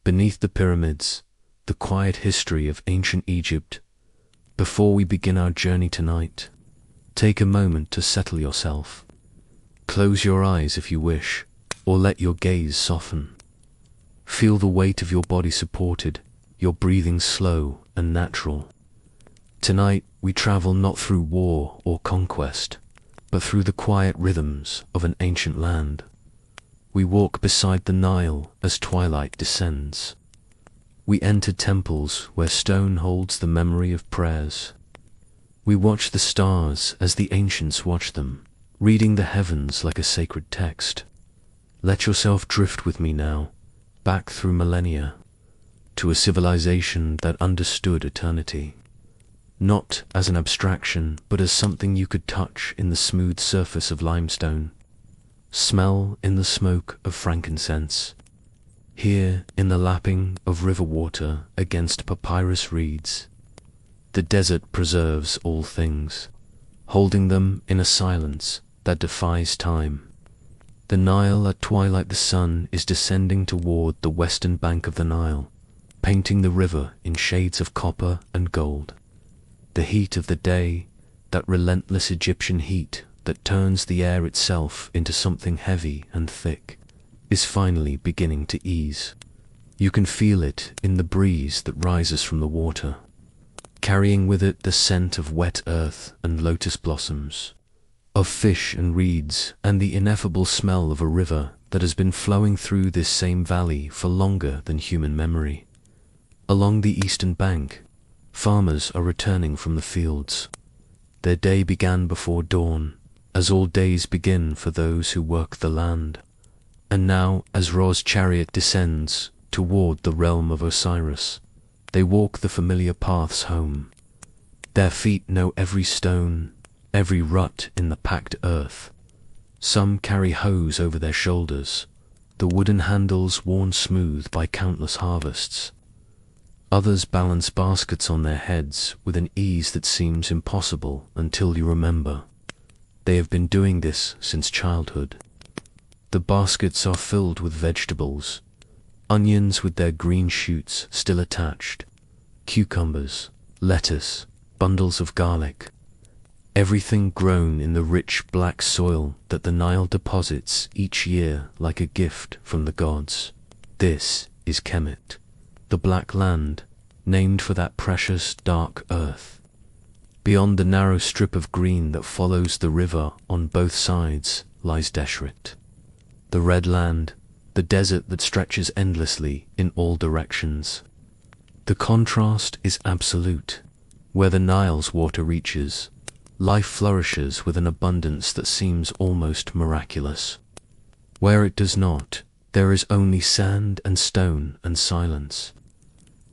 Beneath the pyramids, the quiet history of ancient Egypt. Before we begin our journey tonight, take a moment to settle yourself. Close your eyes if you wish, or let your gaze soften. Feel the weight of your body supported, your breathing slow and natural. Tonight we travel not through war or conquest, but through the quiet rhythms of an ancient land. We walk beside the Nile as twilight descends. We enter temples where stone holds the memory of prayers. We watch the stars as the ancients watched them, reading the heavens like a sacred text. Let yourself drift with me now, back through millennia, to a civilization that understood eternity. Not as an abstraction, but as something you could touch in the smooth surface of limestone, smell in the smoke of frankincense, hear in the lapping of river water against papyrus reeds. The desert preserves all things, holding them in a silence that defies time. The Nile at twilight, the sun is descending toward the western bank of the Nile, painting the river in shades of copper and gold. The heat of the day, that relentless Egyptian heat that turns the air itself into something heavy and thick, is finally beginning to ease. You can feel it in the breeze that rises from the water, carrying with it the scent of wet earth and lotus blossoms, of fish and reeds, and the ineffable smell of a river that has been flowing through this same valley for longer than human memory. Along the eastern bank, farmers are returning from the fields. Their day began before dawn, as all days begin for those who work the land. And now, as Ra's chariot descends toward the realm of Osiris, they walk the familiar paths home. Their feet know every stone, every rut in the packed earth. Some carry hoes over their shoulders, the wooden handles worn smooth by countless harvests. Others balance baskets on their heads with an ease that seems impossible until you remember. They have been doing this since childhood. The baskets are filled with vegetables, onions with their green shoots still attached, cucumbers, lettuce, bundles of garlic, everything grown in the rich black soil that the Nile deposits each year like a gift from the gods. This is Kemet, the Black Land, named for that precious dark earth. Beyond the narrow strip of green that follows the river on both sides lies Deshret, the Red Land, the desert that stretches endlessly in all directions. The contrast is absolute. Where the Nile's water reaches, life flourishes with an abundance that seems almost miraculous. Where it does not, there is only sand and stone and silence.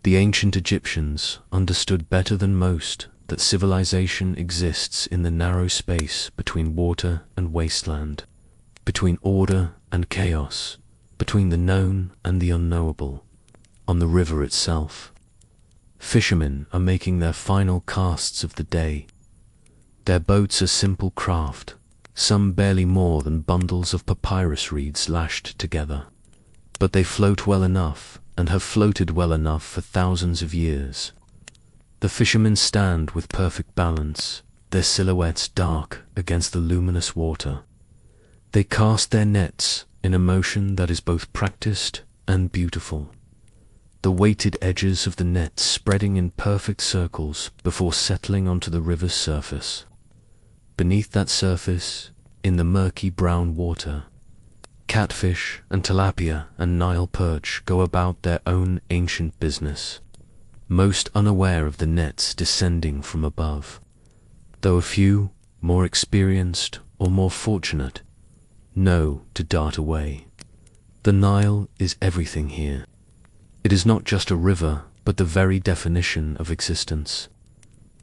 The ancient Egyptians understood better than most that civilization exists in the narrow space between water and wasteland, between order and chaos, between the known and the unknowable, on the river itself. Fishermen are making their final casts of the day. Their boats are simple craft, some barely more than bundles of papyrus reeds lashed together. But they float well enough, and have floated well enough for thousands of years. The fishermen stand with perfect balance, their silhouettes dark against the luminous water. They cast their nets in a motion that is both practiced and beautiful, the weighted edges of the nets spreading in perfect circles before settling onto the river's surface. Beneath that surface, in the murky brown water, catfish and tilapia and Nile perch go about their own ancient business, most unaware of the nets descending from above, though a few, more experienced or more fortunate, know to dart away. The Nile is everything here. It is not just a river, but the very definition of existence.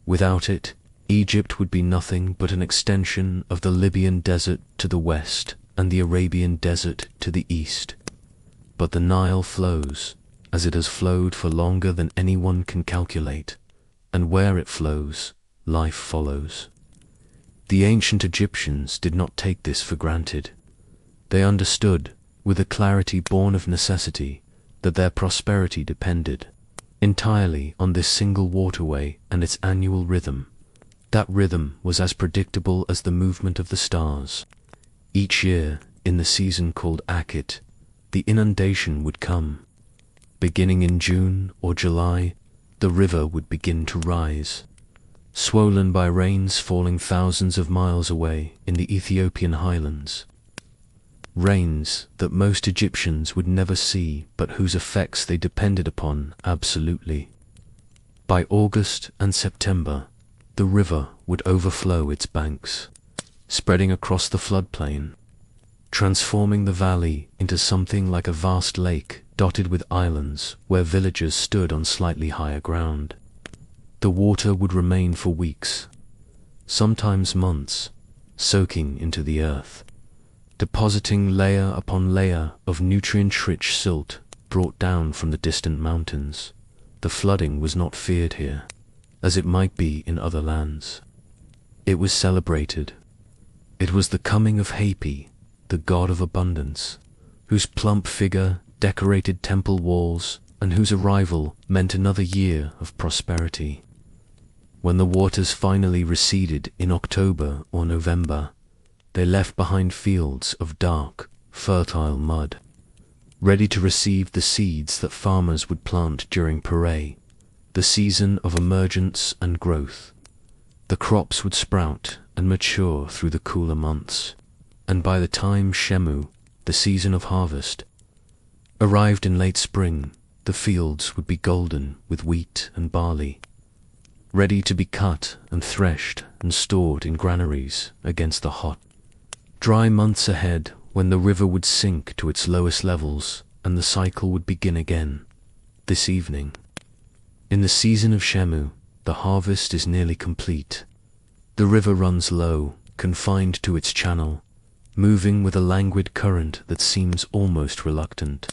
Without it, Egypt would be nothing but an extension of the Libyan desert to the west and the Arabian desert to the east. But the Nile flows, as it has flowed for longer than anyone can calculate, and where it flows, life follows. The ancient Egyptians did not take this for granted. They understood, with a clarity born of necessity, that their prosperity depended entirely on this single waterway and its annual rhythm. That rhythm was as predictable as the movement of the stars. Each year, in the season called Akit, the inundation would come. Beginning in June or July, the river would begin to rise, swollen by rains falling thousands of miles away in the Ethiopian highlands. Rains that most Egyptians would never see, but whose effects they depended upon absolutely. By August and September, the river would overflow its banks, spreading across the floodplain, transforming the valley into something like a vast lake dotted with islands where villages stood on slightly higher ground. The water would remain for weeks, sometimes months, soaking into the earth, depositing layer upon layer of nutrient-rich silt brought down from the distant mountains. The flooding was not feared here, as it might be in other lands. It was celebrated. It was the coming of Hapi, the god of abundance, whose plump figure decorated temple walls and whose arrival meant another year of prosperity. When the waters finally receded in October or November, they left behind fields of dark, fertile mud, ready to receive the seeds that farmers would plant during Puree, the season of emergence and growth. The crops would sprout and mature through the cooler months, and by the time Shemu, the season of harvest, arrived in late spring, the fields would be golden with wheat and barley, ready to be cut and threshed and stored in granaries against the hot, dry months ahead, when the river would sink to its lowest levels and the cycle would begin again. This evening, in the season of Shemu, the harvest is nearly complete. The river runs low, confined to its channel, moving with a languid current that seems almost reluctant,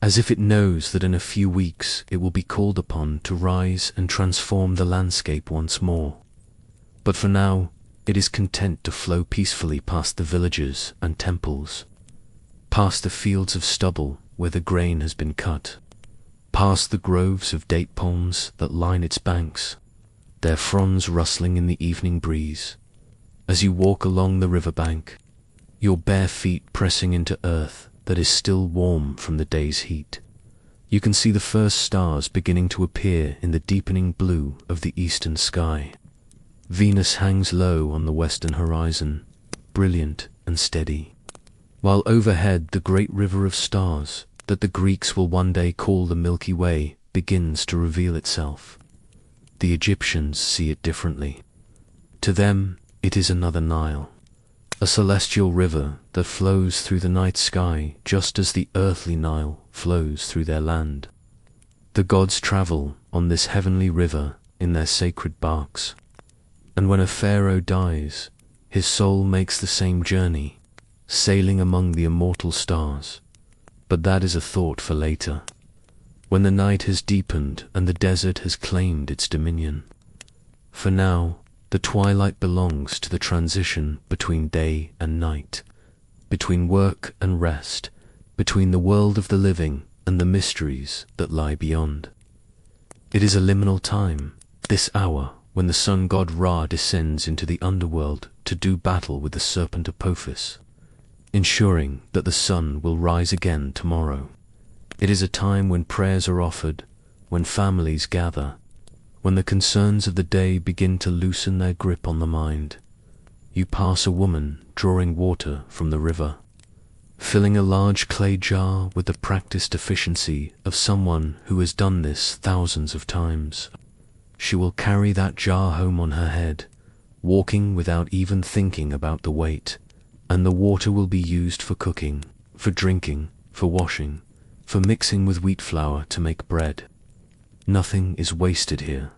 as if it knows that in a few weeks it will be called upon to rise and transform the landscape once more. But for now, it is content to flow peacefully past the villages and temples, past the fields of stubble where the grain has been cut, past the groves of date palms that line its banks, their fronds rustling in the evening breeze. As you walk along the riverbank, your bare feet pressing into earth that is still warm from the day's heat, you can see the first stars beginning to appear in the deepening blue of the eastern sky. Venus hangs low on the western horizon, brilliant and steady, while overhead the great river of stars that the Greeks will one day call the Milky Way begins to reveal itself. The Egyptians see it differently. To them, it is another Nile, a celestial river that flows through the night sky just as the earthly Nile flows through their land. The gods travel on this heavenly river in their sacred barks, and when a pharaoh dies, his soul makes the same journey, sailing among the immortal stars. But that is a thought for later, when the night has deepened and the desert has claimed its dominion. For now, the twilight belongs to the transition between day and night, between work and rest, between the world of the living and the mysteries that lie beyond. It is a liminal time, this hour, when the sun god Ra descends into the underworld to do battle with the serpent Apophis, ensuring that the sun will rise again tomorrow. It is a time when prayers are offered, when families gather, when the concerns of the day begin to loosen their grip on the mind. You pass a woman drawing water from the river, filling a large clay jar with the practiced efficiency of someone who has done this thousands of times. She will carry that jar home on her head, walking without even thinking about the weight, and the water will be used for cooking, for drinking, for washing, for mixing with wheat flour to make bread. Nothing is wasted here.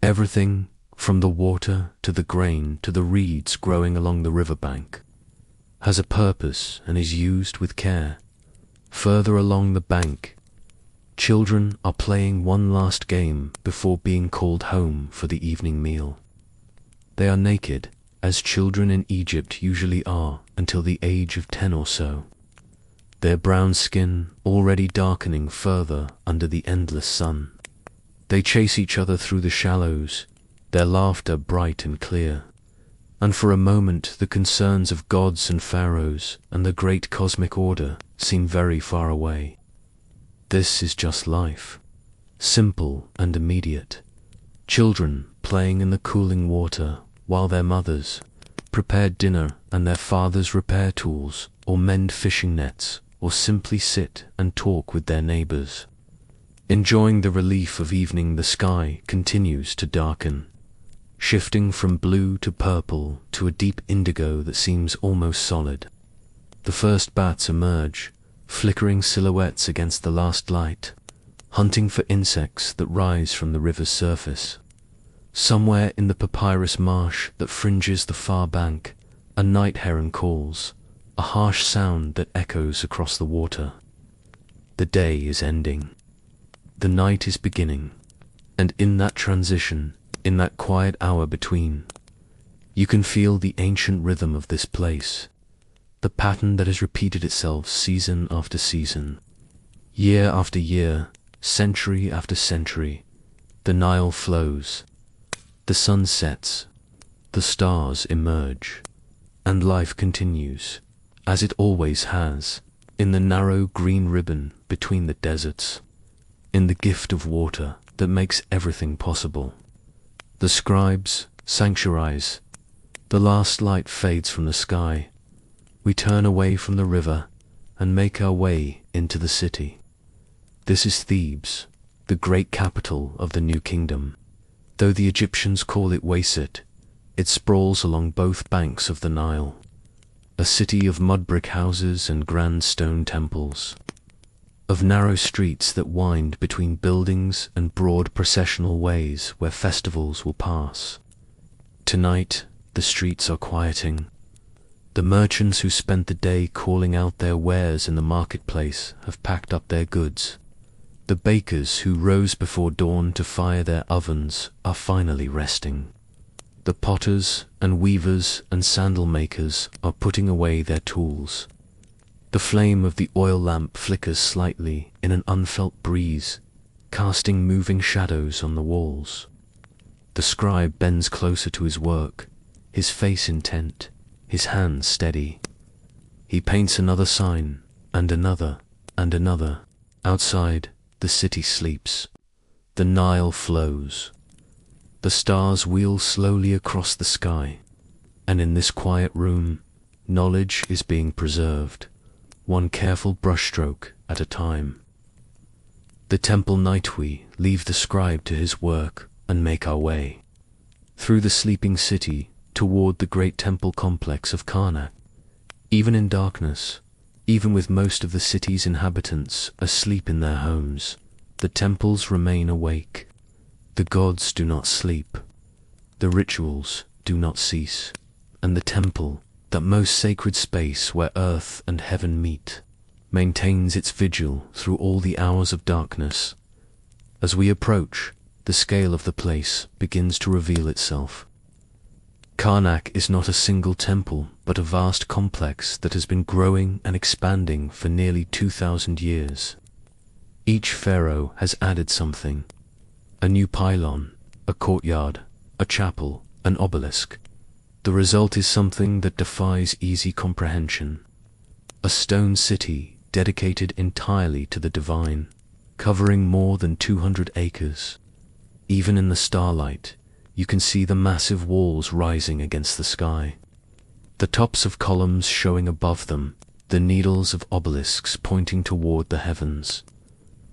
Everything, from the water to the grain to the reeds growing along the riverbank, has a purpose and is used with care. Further along the bank, children are playing one last game before being called home for the evening meal. They are naked, as children in Egypt usually are until the age of 10 or so. their brown skin already darkening further under the endless sun. They chase each other through the shallows, their laughter bright and clear, and for a moment the concerns of gods and pharaohs and the great cosmic order seem very far away. This is just life, simple and immediate. Children playing in the cooling water while their mothers prepare dinner and their fathers repair tools or mend fishing nets or simply sit and talk with their neighbors. Enjoying the relief of evening, the sky continues to darken, shifting from blue to purple to a deep indigo that seems almost solid. The first bats emerge, flickering silhouettes against the last light, hunting for insects that rise from the river's surface. Somewhere in the papyrus marsh that fringes the far bank, a night heron calls, a harsh sound that echoes across the water. The day is ending. The night is beginning, and in that transition, in that quiet hour between, you can feel the ancient rhythm of this place, the pattern that has repeated itself season after season, year after year, century after century. The Nile flows, the sun sets, the stars emerge, and life continues, as it always has, in the narrow green ribbon between the deserts, in the gift of water that makes everything possible. The scribes sanctuarize. The last light fades from the sky. We turn away from the river and make our way into the city. This is Thebes, the great capital of the new kingdom. Though the Egyptians call it Wasit, it sprawls along both banks of the Nile, a city of mud brick houses and grand stone temples, of narrow streets that wind between buildings and broad processional ways where festivals will pass. Tonight, the streets are quieting. The merchants who spent the day calling out their wares in the marketplace have packed up their goods. The bakers who rose before dawn to fire their ovens are finally resting. The potters and weavers and sandal makers are putting away their tools. The flame of the oil lamp flickers slightly in an unfelt breeze, casting moving shadows on the walls. The scribe bends closer to his work, his face intent, his hands steady. He paints another sign, and another, and another. Outside, the city sleeps. The Nile flows. The stars wheel slowly across the sky, and in this quiet room, knowledge is being preserved, one careful brushstroke at a time. The temple night we leave the scribe to his work and make our way through the sleeping city toward the great temple complex of Karnak. Even in darkness, even with most of the city's inhabitants asleep in their homes, the temples remain awake. The gods do not sleep, the rituals do not cease, and the temple, that most sacred space where earth and heaven meet, maintains its vigil through all the hours of darkness. As we approach, the scale of the place begins to reveal itself. Karnak is not a single temple, but a vast complex that has been growing and expanding for nearly 2,000 years. Each pharaoh has added something: a new pylon, a courtyard, a chapel, an obelisk. The result is something that defies easy comprehension. A stone city dedicated entirely to the divine, covering more than 200 acres. Even in the starlight, you can see the massive walls rising against the sky, the tops of columns showing above them, the needles of obelisks pointing toward the heavens.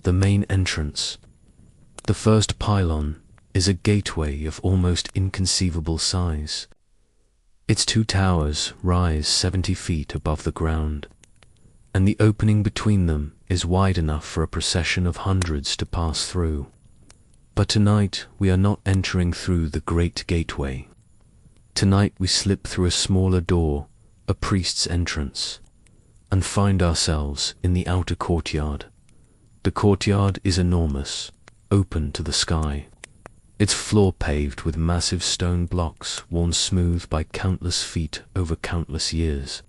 The main entrance, the first pylon, is a gateway of almost inconceivable size. Its two towers rise 70 feet above the ground, and the opening between them is wide enough for a procession of hundreds to pass through. But tonight we are not entering through the great gateway. Tonight we slip through a smaller door, a priest's entrance, and find ourselves in the outer courtyard. The courtyard is enormous, open to the sky, its floor paved with massive stone blocks worn smooth by countless feet over countless years.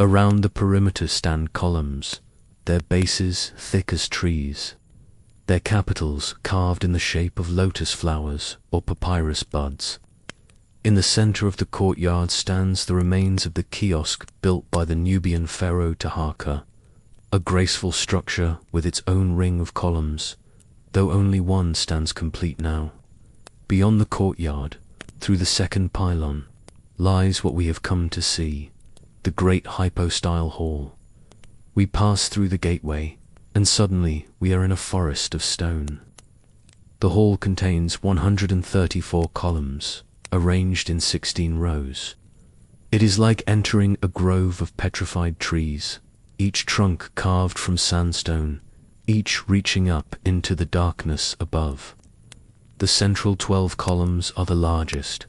Around the perimeter stand columns, their bases thick as trees, their capitals carved in the shape of lotus flowers or papyrus buds. In the center of the courtyard stands the remains of the kiosk built by the Nubian pharaoh Taharqa, a graceful structure with its own ring of columns, though only one stands complete now. Beyond the courtyard, through the second pylon, lies what we have come to see, the great hypostyle hall. We pass through the gateway, and suddenly we are in a forest of stone. The hall contains 134 columns, arranged in 16 rows. It is like entering a grove of petrified trees, each trunk carved from sandstone, each reaching up into the darkness above. The central 12 columns are the largest,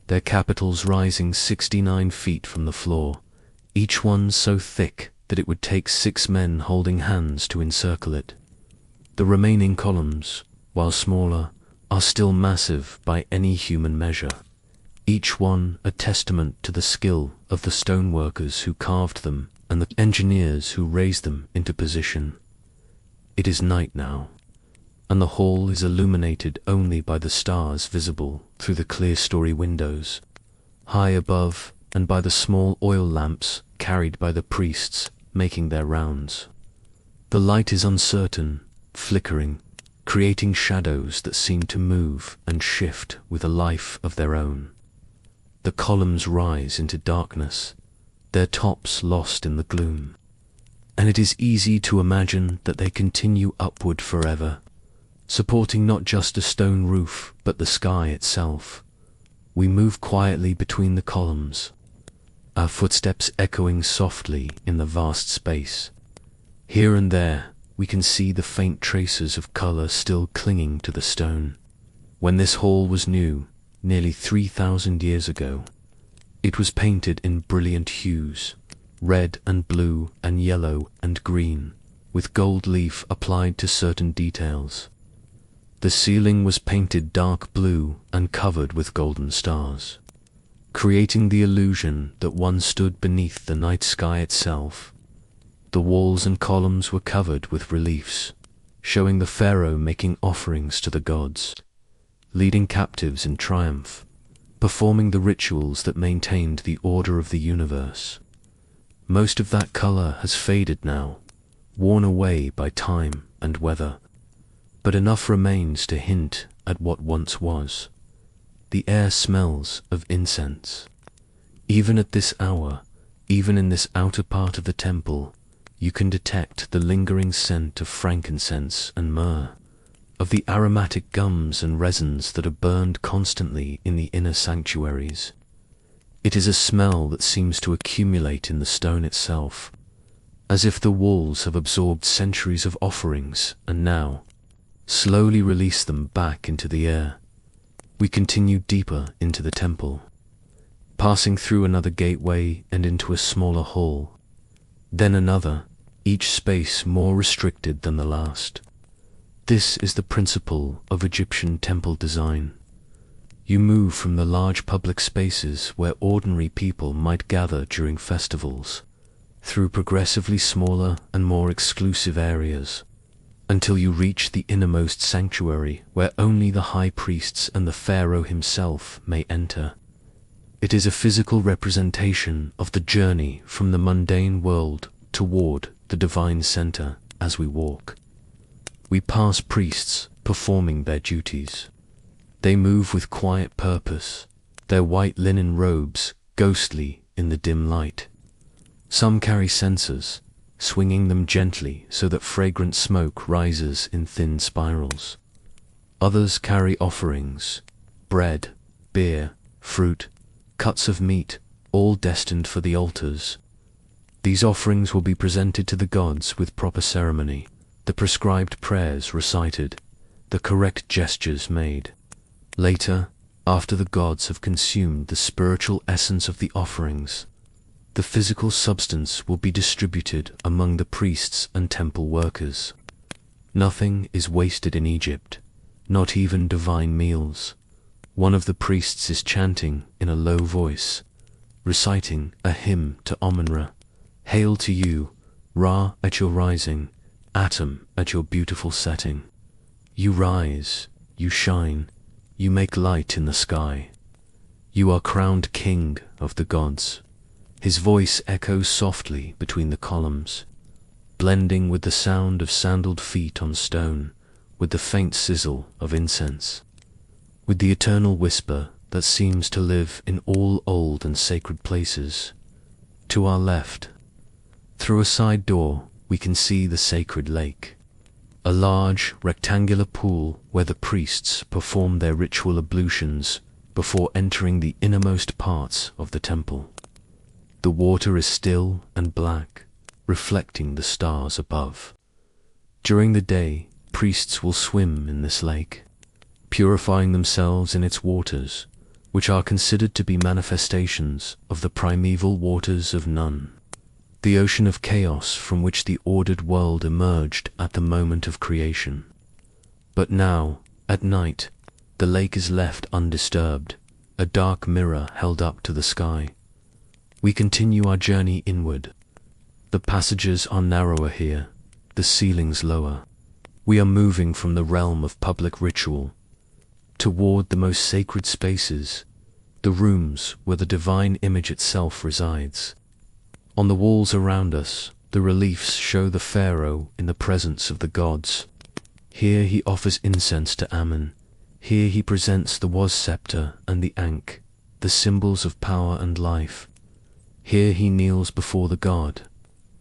their capitals rising 69 feet from the floor, each one so thick that it would take 6 men holding hands to encircle it. The remaining columns, while smaller, are still massive by any human measure, each one a testament to the skill of the stoneworkers who carved them and the engineers who raised them into position. It is night now, and the hall is illuminated only by the stars visible through the clerestory windows, high above, and by the small oil lamps carried by the priests making their rounds. The light is uncertain, flickering, creating shadows that seem to move and shift with a life of their own. The columns rise into darkness, their tops lost in the gloom, and it is easy to imagine that they continue upward forever, supporting not just a stone roof but the sky itself. We move quietly between the columns, our footsteps echoing softly in the vast space. Here and there we can see the faint traces of color still clinging to the stone. When this hall was new, nearly 3,000 years ago, it was painted in brilliant hues, red and blue and yellow and green, with gold leaf applied to certain details. The ceiling was painted dark blue and covered with golden stars, creating the illusion that one stood beneath the night sky itself. The walls and columns were covered with reliefs, showing the pharaoh making offerings to the gods, leading captives in triumph, performing the rituals that maintained the order of the universe. Most of that color has faded now, worn away by time and weather, but enough remains to hint at what once was. The air smells of incense. Even at this hour, even in this outer part of the temple, you can detect the lingering scent of frankincense and myrrh, of the aromatic gums and resins that are burned constantly in the inner sanctuaries. It is a smell that seems to accumulate in the stone itself, as if the walls have absorbed centuries of offerings and now slowly release them back into the air. We continue deeper into the temple, passing through another gateway and into a smaller hall, then another, each space more restricted than the last. This is the principle of Egyptian temple design. You move from the large public spaces where ordinary people might gather during festivals, through progressively smaller and more exclusive areas, until you reach the innermost sanctuary where only the high priests and the pharaoh himself may enter. It is a physical representation of the journey from the mundane world toward the divine center as we walk. We pass priests performing their duties. They move with quiet purpose, their white linen robes ghostly in the dim light. Some carry censers, swinging them gently so that fragrant smoke rises in thin spirals. Others carry offerings, bread, beer, fruit, cuts of meat, all destined for the altars. These offerings will be presented to the gods with proper ceremony, the prescribed prayers recited, the correct gestures made. Later, after the gods have consumed the spiritual essence of the offerings, the physical substance will be distributed among the priests and temple workers. Nothing is wasted in Egypt, not even divine meals. One of the priests is chanting in a low voice, reciting a hymn to Amun-Ra, Hail to you, Ra at your rising, Atom at your beautiful setting. You rise, you shine, you make light in the sky. You are crowned king of the gods. His voice echoes softly between the columns, blending with the sound of sandaled feet on stone, with the faint sizzle of incense, with the eternal whisper that seems to live in all old and sacred places. To our left, through a side door, we can see the sacred lake, a large rectangular pool where the priests perform their ritual ablutions before entering the innermost parts of the temple. The water is still and black, reflecting the stars above. During the day, priests will swim in this lake, purifying themselves in its waters, which are considered to be manifestations of the primeval waters of Nun, the ocean of chaos from which the ordered world emerged at the moment of creation. But now, at night, the lake is left undisturbed, a dark mirror held up to the sky. We continue our journey inward. The passages are narrower here, the ceilings lower. We are moving from the realm of public ritual toward the most sacred spaces, the rooms where the divine image itself resides. On the walls around us, the reliefs show the pharaoh in the presence of the gods. Here he offers incense to Ammon. Here he presents the was scepter and the ankh, the symbols of power and life. Here he kneels before the god,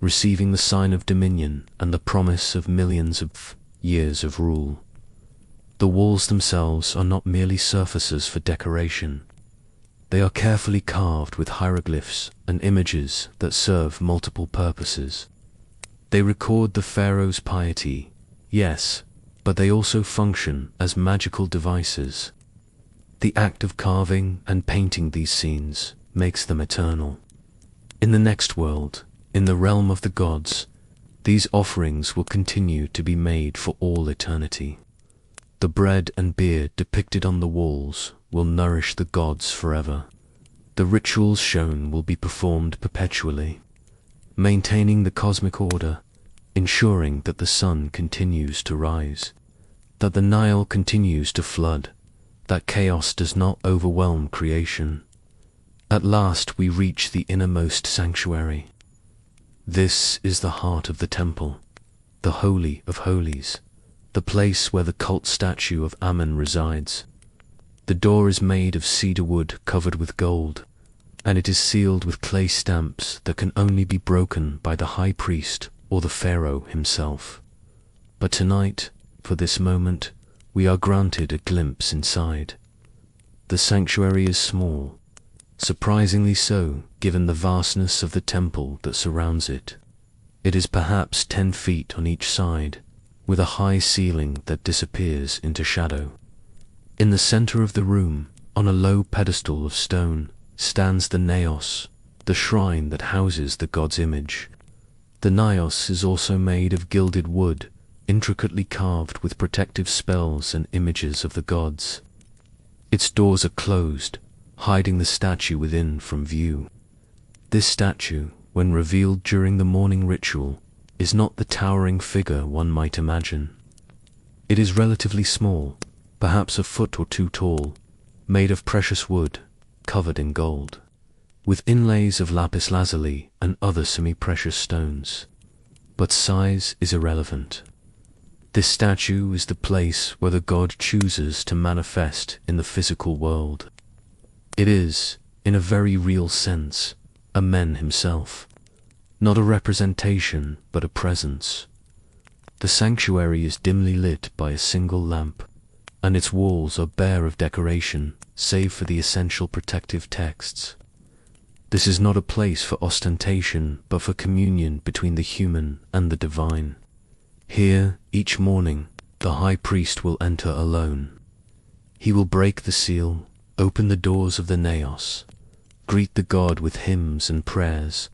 receiving the sign of dominion and the promise of millions of years of rule. The walls themselves are not merely surfaces for decoration. They are carefully carved with hieroglyphs and images that serve multiple purposes. They record the pharaoh's piety, yes, but they also function as magical devices. The act of carving and painting these scenes makes them eternal. In the next world, in the realm of the gods, these offerings will continue to be made for all eternity. The bread and beer depicted on the walls will nourish the gods forever. The rituals shown will be performed perpetually, maintaining the cosmic order, ensuring that the sun continues to rise, that the Nile continues to flood, that chaos does not overwhelm creation. At last we reach the innermost sanctuary. This is the heart of the temple, the Holy of Holies, the place where the cult statue of Ammon resides. The door is made of cedar wood covered with gold, and it is sealed with clay stamps that can only be broken by the high priest or the pharaoh himself. But tonight, for this moment, we are granted a glimpse inside. The sanctuary is small, surprisingly so given the vastness of the temple that surrounds it. It is perhaps 10 feet on each side, with a high ceiling that disappears into shadow. In the center of the room, on a low pedestal of stone, stands the naos, the shrine that houses the god's image. The naos is also made of gilded wood, intricately carved with protective spells and images of the gods. Its doors are closed, hiding the statue within from view. This statue, when revealed during the morning ritual, is not the towering figure one might imagine. It is relatively small, perhaps a foot or two tall, made of precious wood, covered in gold, with inlays of lapis lazuli and other semi-precious stones. But size is irrelevant. This statue is the place where the god chooses to manifest in the physical world. It is, in a very real sense, a man himself, not a representation but a presence. The sanctuary is dimly lit by a single lamp, and its walls are bare of decoration, save for the essential protective texts. This is not a place for ostentation, but for communion between the human and the divine. Here, each morning, the high priest will enter alone. He will break the seal, open the doors of the naos, greet the god with hymns and prayers,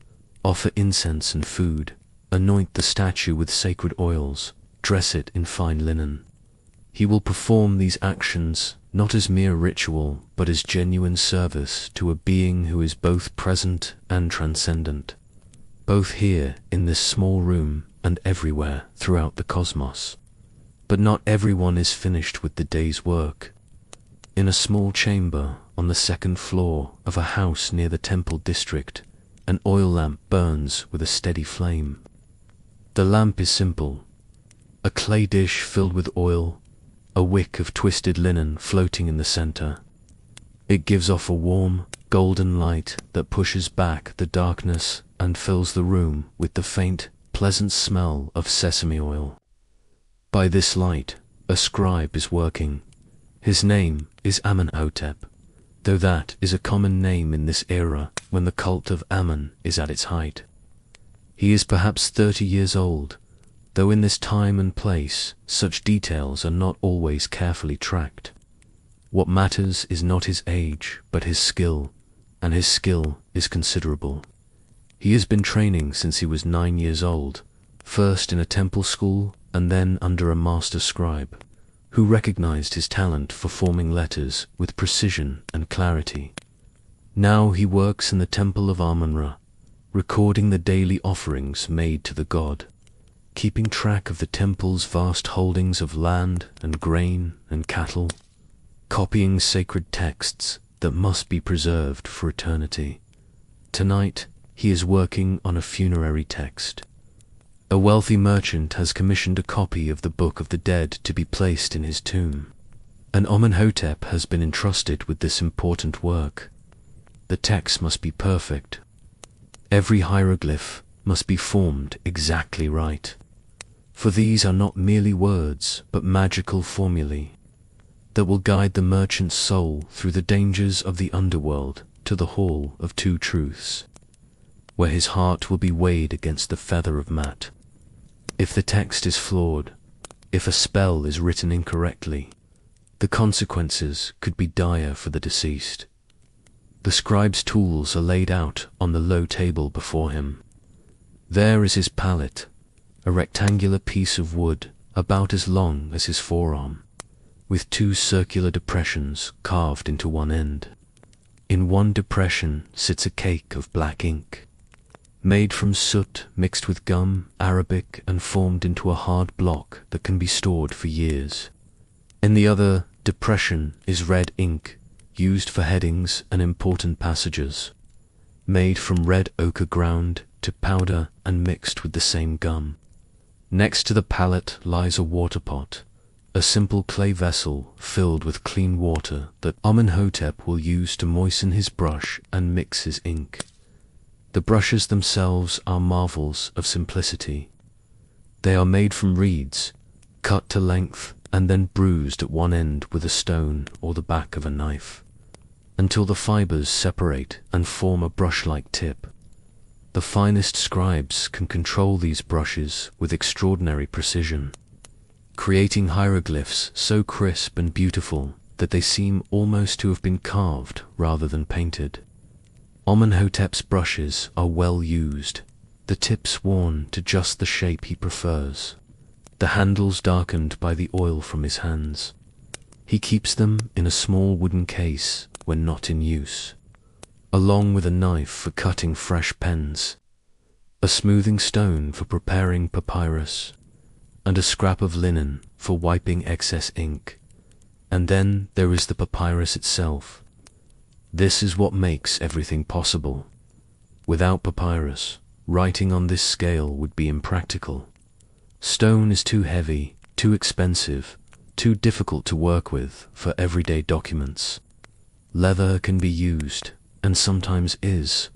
offer incense and food, anoint the statue with sacred oils, dress it in fine linen. He will perform these actions not as mere ritual, but as genuine service to a being who is both present and transcendent. both here in this small room and everywhere throughout the cosmos. But not everyone is finished with the day's work. In a small chamber on the second floor of a house near the temple district, an oil lamp burns with a steady flame. The lamp is simple: a clay dish filled with oil, a wick of twisted linen floating in the center. It gives off a warm, golden light that pushes back the darkness and fills the room with the faint, pleasant smell of sesame oil. By this light, a scribe is working. His name is Amenhotep, though that is a common name in this era when the cult of Ammon is at its height. He is perhaps 30 years old, though in this time and place such details are not always carefully tracked. What matters is not his age, but his skill, and his skill is considerable. He has been training since he was 9 years old, first in a temple school and then under a master scribe, who recognized his talent for forming letters with precision and clarity. Now he works in the temple of Amun-Ra, recording the daily offerings made to the god, keeping track of the temple's vast holdings of land and grain and cattle, copying sacred texts that must be preserved for eternity. Tonight, he is working on a funerary text. A wealthy merchant has commissioned a copy of the Book of the Dead to be placed in his tomb, and Amenhotep has been entrusted with this important work. The text must be perfect. Every hieroglyph must be formed exactly right, for these are not merely words but magical formulae that will guide the merchant's soul through the dangers of the underworld to the Hall of Two Truths, where his heart will be weighed against the feather of Mat. If the text is flawed, if a spell is written incorrectly, the consequences could be dire for the deceased. The scribe's tools are laid out on the low table before him. There is his palette, a rectangular piece of wood about as long as his forearm, with 2 circular depressions carved into one end. In one depression sits a cake of black ink, made from soot mixed with gum, Arabic, and formed into a hard block that can be stored for years. In the other depression is red ink, used for headings and important passages, made from red ochre ground to powder and mixed with the same gum. Next to the palette lies a water pot, a simple clay vessel filled with clean water that Amenhotep will use to moisten his brush and mix his ink. The brushes themselves are marvels of simplicity. They are made from reeds, cut to length and then bruised at one end with a stone or the back of a knife, until the fibers separate and form a brush-like tip. The finest scribes can control these brushes with extraordinary precision, creating hieroglyphs so crisp and beautiful that they seem almost to have been carved rather than painted. Amenhotep's brushes are well used, the tips worn to just the shape he prefers, the handles darkened by the oil from his hands. He keeps them in a small wooden case when not in use, along with a knife for cutting fresh pens, a smoothing stone for preparing papyrus, and a scrap of linen for wiping excess ink. And then there is the papyrus itself. This is what makes everything possible. Without papyrus, writing on this scale would be impractical. Stone is too heavy, too expensive, too difficult to work with for everyday documents. Leather can be used, and sometimes is,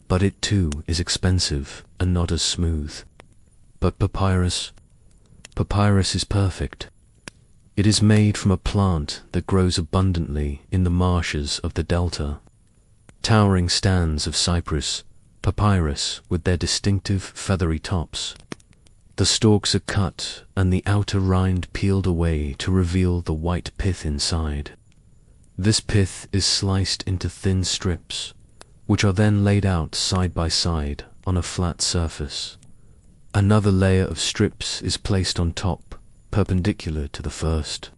but it too is expensive and not as smooth. But papyrus is perfect. It is made from a plant that grows abundantly in the marshes of the delta. Towering stands of cypress, papyrus with their distinctive feathery tops. The stalks are cut and the outer rind peeled away to reveal the white pith inside. This pith is sliced into thin strips, which are then laid out side by side on a flat surface. Another layer of strips is placed on top, perpendicular to the first.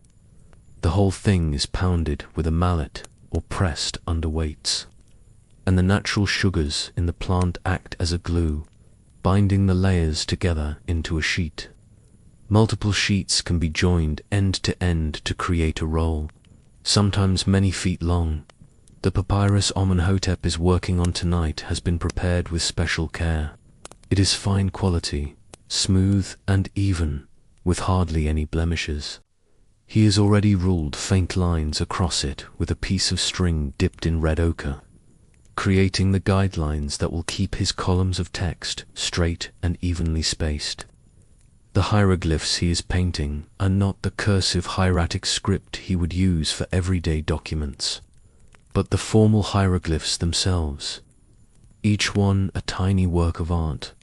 The whole thing is pounded with a mallet or pressed under weights, and the natural sugars in the plant act as a glue, binding the layers together into a sheet. Multiple sheets can be joined end to end to create a roll, sometimes many feet long. The papyrus Amenhotep is working on tonight has been prepared with special care. It is fine quality, smooth and even, with hardly any blemishes. He has already ruled faint lines across it with a piece of string dipped in red ochre, creating the guidelines that will keep his columns of text straight and evenly spaced. The hieroglyphs he is painting are not the cursive hieratic script he would use for everyday documents, but the formal hieroglyphs themselves, each one a tiny work of art.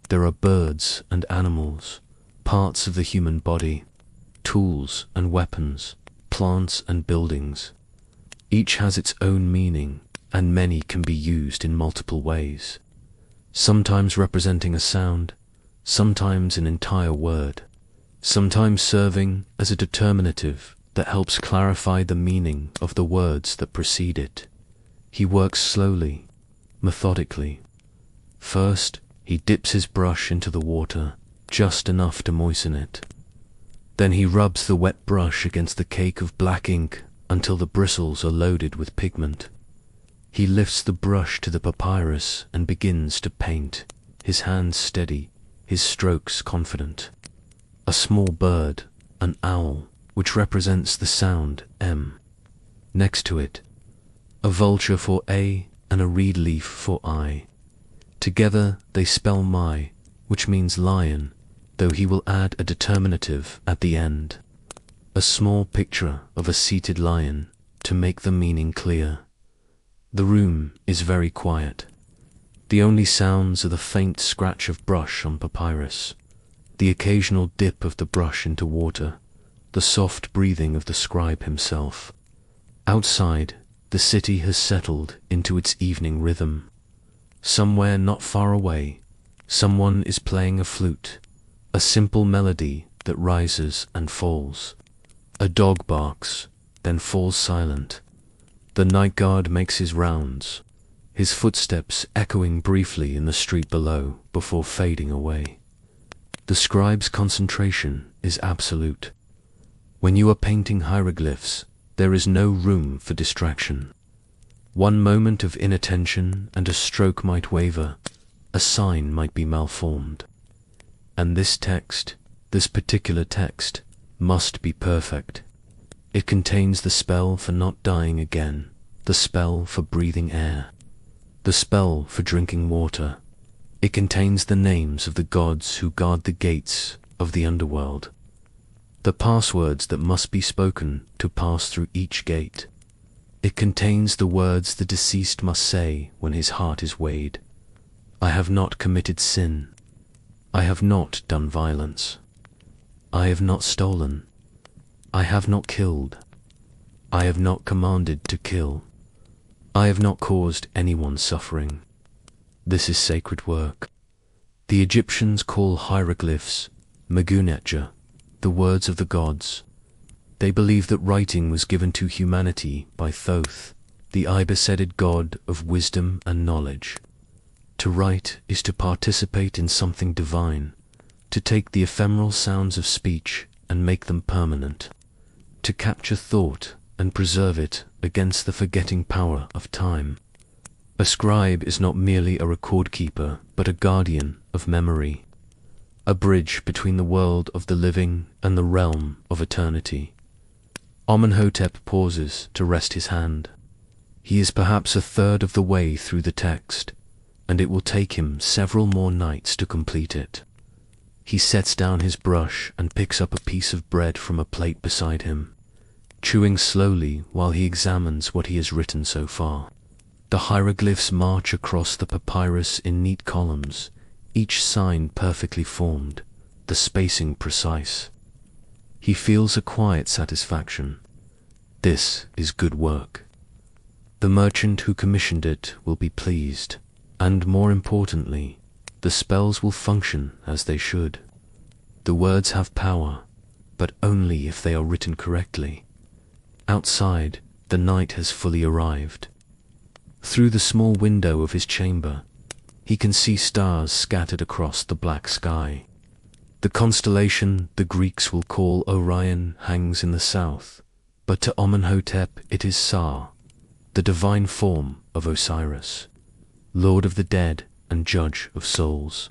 There are birds and animals, parts of the human body, tools and weapons, plants and buildings. Each has its own meaning, and many can be used in multiple ways, sometimes representing a sound, sometimes an entire word, sometimes serving as a determinative that helps clarify the meaning of the words that precede it. He works slowly, methodically. First, he dips his brush into the water, just enough to moisten it. Then he rubs the wet brush against the cake of black ink until the bristles are loaded with pigment. He lifts the brush to the papyrus and begins to paint, his hands steady, his strokes confident. A small bird, an owl, which represents the sound M. Next to it, a vulture for A and a reed leaf for I. Together they spell my, which means lion, though he will add a determinative at the end. A small picture of a seated lion to make the meaning clear. The room is very quiet. The only sounds are the faint scratch of brush on papyrus, the occasional dip of the brush into water, the soft breathing of the scribe himself. Outside, the city has settled into its evening rhythm. Somewhere not far away, someone is playing a flute, a simple melody that rises and falls. A dog barks, then falls silent. The night guard makes his rounds, his footsteps echoing briefly in the street below before fading away. The scribe's concentration is absolute. When you are painting hieroglyphs, there is no room for distraction. One moment of inattention and a stroke might waver, a sign might be malformed. And this text, this particular text, must be perfect. It contains the spell for not dying again, the spell for breathing air, the spell for drinking water. It contains the names of the gods who guard the gates of the underworld, the passwords that must be spoken to pass through each gate. It contains the words the deceased must say when his heart is weighed. I have not committed sin. I have not done violence. I have not stolen. I have not killed. I have not commanded to kill. I have not caused anyone suffering. This is sacred work. The Egyptians call hieroglyphs Magunetja, the words of the gods. They believe that writing was given to humanity by Thoth, the ibis-headed god of wisdom and knowledge. To write is to participate in something divine, to take the ephemeral sounds of speech and make them permanent, to capture thought and preserve it against the forgetting power of time. A scribe is not merely a record keeper, but a guardian of memory, a bridge between the world of the living and the realm of eternity. Amenhotep pauses to rest his hand. He is perhaps a third of the way through the text, and it will take him several more nights to complete it. He sets down his brush and picks up a piece of bread from a plate beside him, chewing slowly while he examines what he has written so far. The hieroglyphs march across the papyrus in neat columns, each sign perfectly formed, the spacing precise. He feels a quiet satisfaction. This is good work. The merchant who commissioned it will be pleased, and more importantly, the spells will function as they should. The words have power, but only if they are written correctly. Outside, the night has fully arrived. Through the small window of his chamber, he can see stars scattered across the black sky. The constellation the Greeks will call Orion hangs in the south, but to Amenhotep it is Sa, the divine form of Osiris, lord of the dead and judge of souls.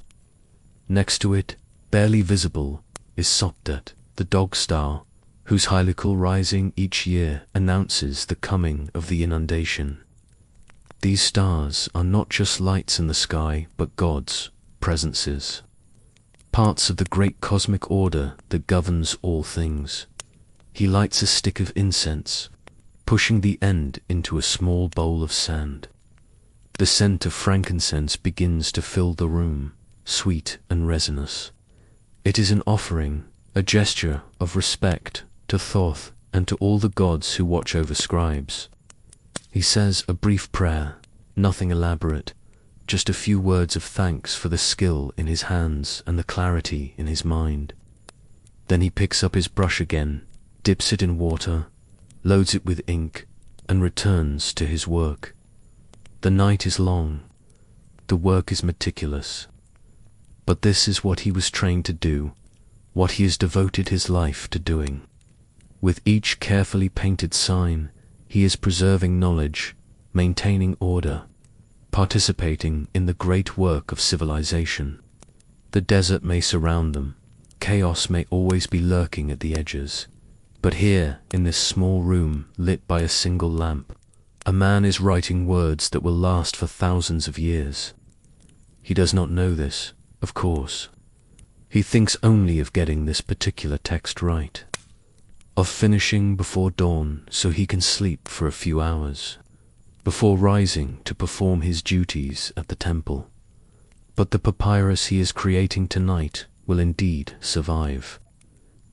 Next to it, barely visible, is Sopdet, the dog star, whose helical rising each year announces the coming of the inundation. These stars are not just lights in the sky, but gods, presences, parts of the great cosmic order that governs all things. He lights a stick of incense, pushing the end into a small bowl of sand. The scent of frankincense begins to fill the room, sweet and resinous. It is an offering, a gesture of respect to Thoth and to all the gods who watch over scribes. He says a brief prayer, nothing elaborate, just a few words of thanks for the skill in his hands and the clarity in his mind. Then he picks up his brush again, dips it in water, loads it with ink, and returns to his work. The night is long, the work is meticulous. But this is what he was trained to do, what he has devoted his life to doing. With each carefully painted sign, he is preserving knowledge, maintaining order, participating in the great work of civilization. The desert may surround them, chaos may always be lurking at the edges, but here, in this small room lit by a single lamp, a man is writing words that will last for thousands of years. He does not know this, of course. He thinks only of getting this particular text right, of finishing before dawn so he can sleep for a few hours, before rising to perform his duties at the temple. But the papyrus he is creating tonight will indeed survive.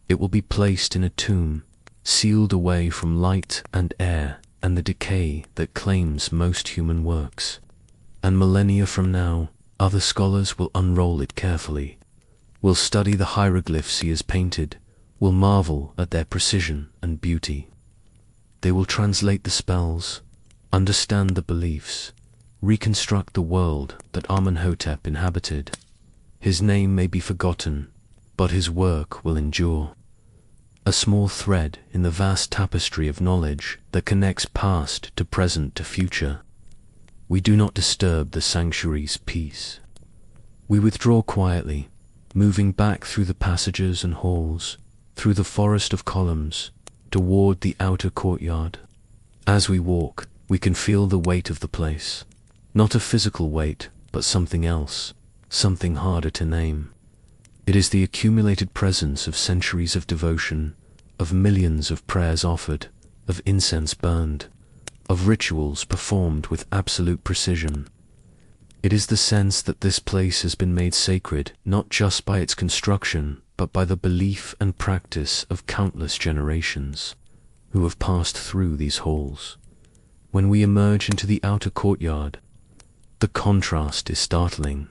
It will be placed in a tomb, sealed away from light and air and the decay that claims most human works. And millennia from now, other scholars will unroll it carefully, will study the hieroglyphs he has painted, will marvel at their precision and beauty. They will translate the spells, understand the beliefs, reconstruct the world that Amenhotep inhabited. His name may be forgotten, but his work will endure. A small thread in the vast tapestry of knowledge that connects past to present to future. We do not disturb the sanctuary's peace. We withdraw quietly, moving back through the passages and halls, through the forest of columns, toward the outer courtyard. As we walk, we can feel the weight of the place. Not a physical weight, but something else, something harder to name. It is the accumulated presence of centuries of devotion, of millions of prayers offered, of incense burned, of rituals performed with absolute precision. It is the sense that this place has been made sacred not just by its construction, but by the belief and practice of countless generations who have passed through these halls. When we emerge into the outer courtyard, the contrast is startling.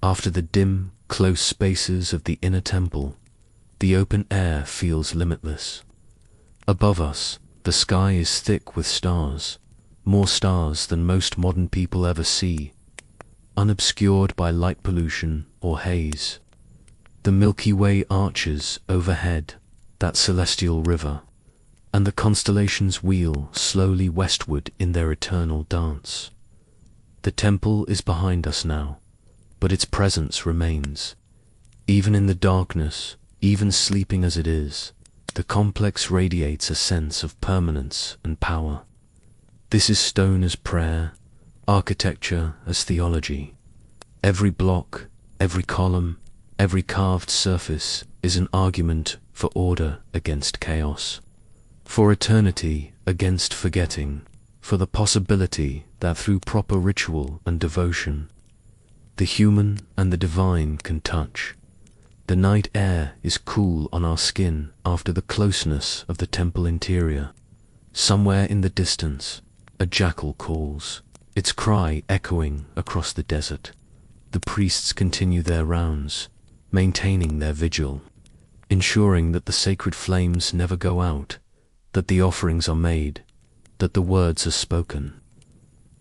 After the dim, close spaces of the inner temple, the open air feels limitless. Above us, the sky is thick with stars, more stars than most modern people ever see, unobscured by light pollution or haze. The Milky Way arches overhead, that celestial river, and the constellations wheel slowly westward in their eternal dance. The temple is behind us now, but its presence remains. Even in the darkness, even sleeping as it is, the complex radiates a sense of permanence and power. This is stone as prayer, architecture as theology. Every block, every column, every carved surface is an argument for order against chaos, for eternity against forgetting, for the possibility that through proper ritual and devotion, the human and the divine can touch. The night air is cool on our skin after the closeness of the temple interior. Somewhere in the distance, a jackal calls, its cry echoing across the desert. The priests continue their rounds, maintaining their vigil, ensuring that the sacred flames never go out, that the offerings are made, that the words are spoken.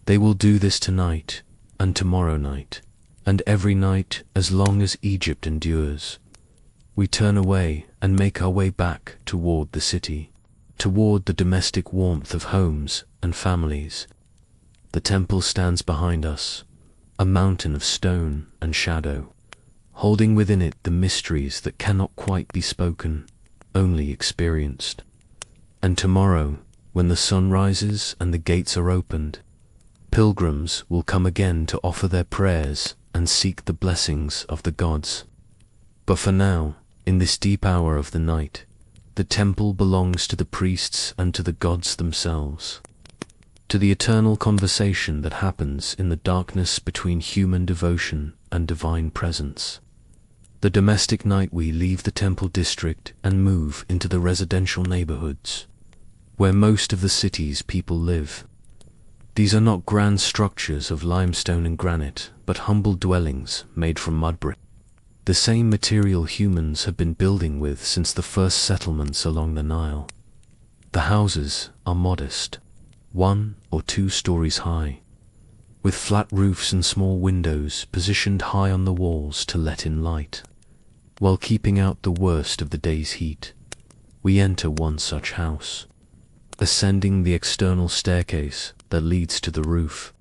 They will do this tonight, and tomorrow night, and every night as long as Egypt endures. We turn away and make our way back toward the city, toward the domestic warmth of homes and families. The temple stands behind us, a mountain of stone and shadow, holding within it the mysteries that cannot quite be spoken, only experienced. And tomorrow, when the sun rises and the gates are opened, pilgrims will come again to offer their prayers and seek the blessings of the gods. But for now, in this deep hour of the night, the temple belongs to the priests and to the gods themselves, to the eternal conversation that happens in the darkness between human devotion and divine presence. The domestic night we leave the temple district and move into the residential neighborhoods, where most of the city's people live. These are not grand structures of limestone and granite, but humble dwellings made from mud brick, the same material humans have been building with since the first settlements along the Nile. The houses are modest, 1 or 2 stories high, with flat roofs and small windows positioned high on the walls to let in light, while keeping out the worst of the day's heat. We enter one such house, ascending the external staircase that leads to the roof.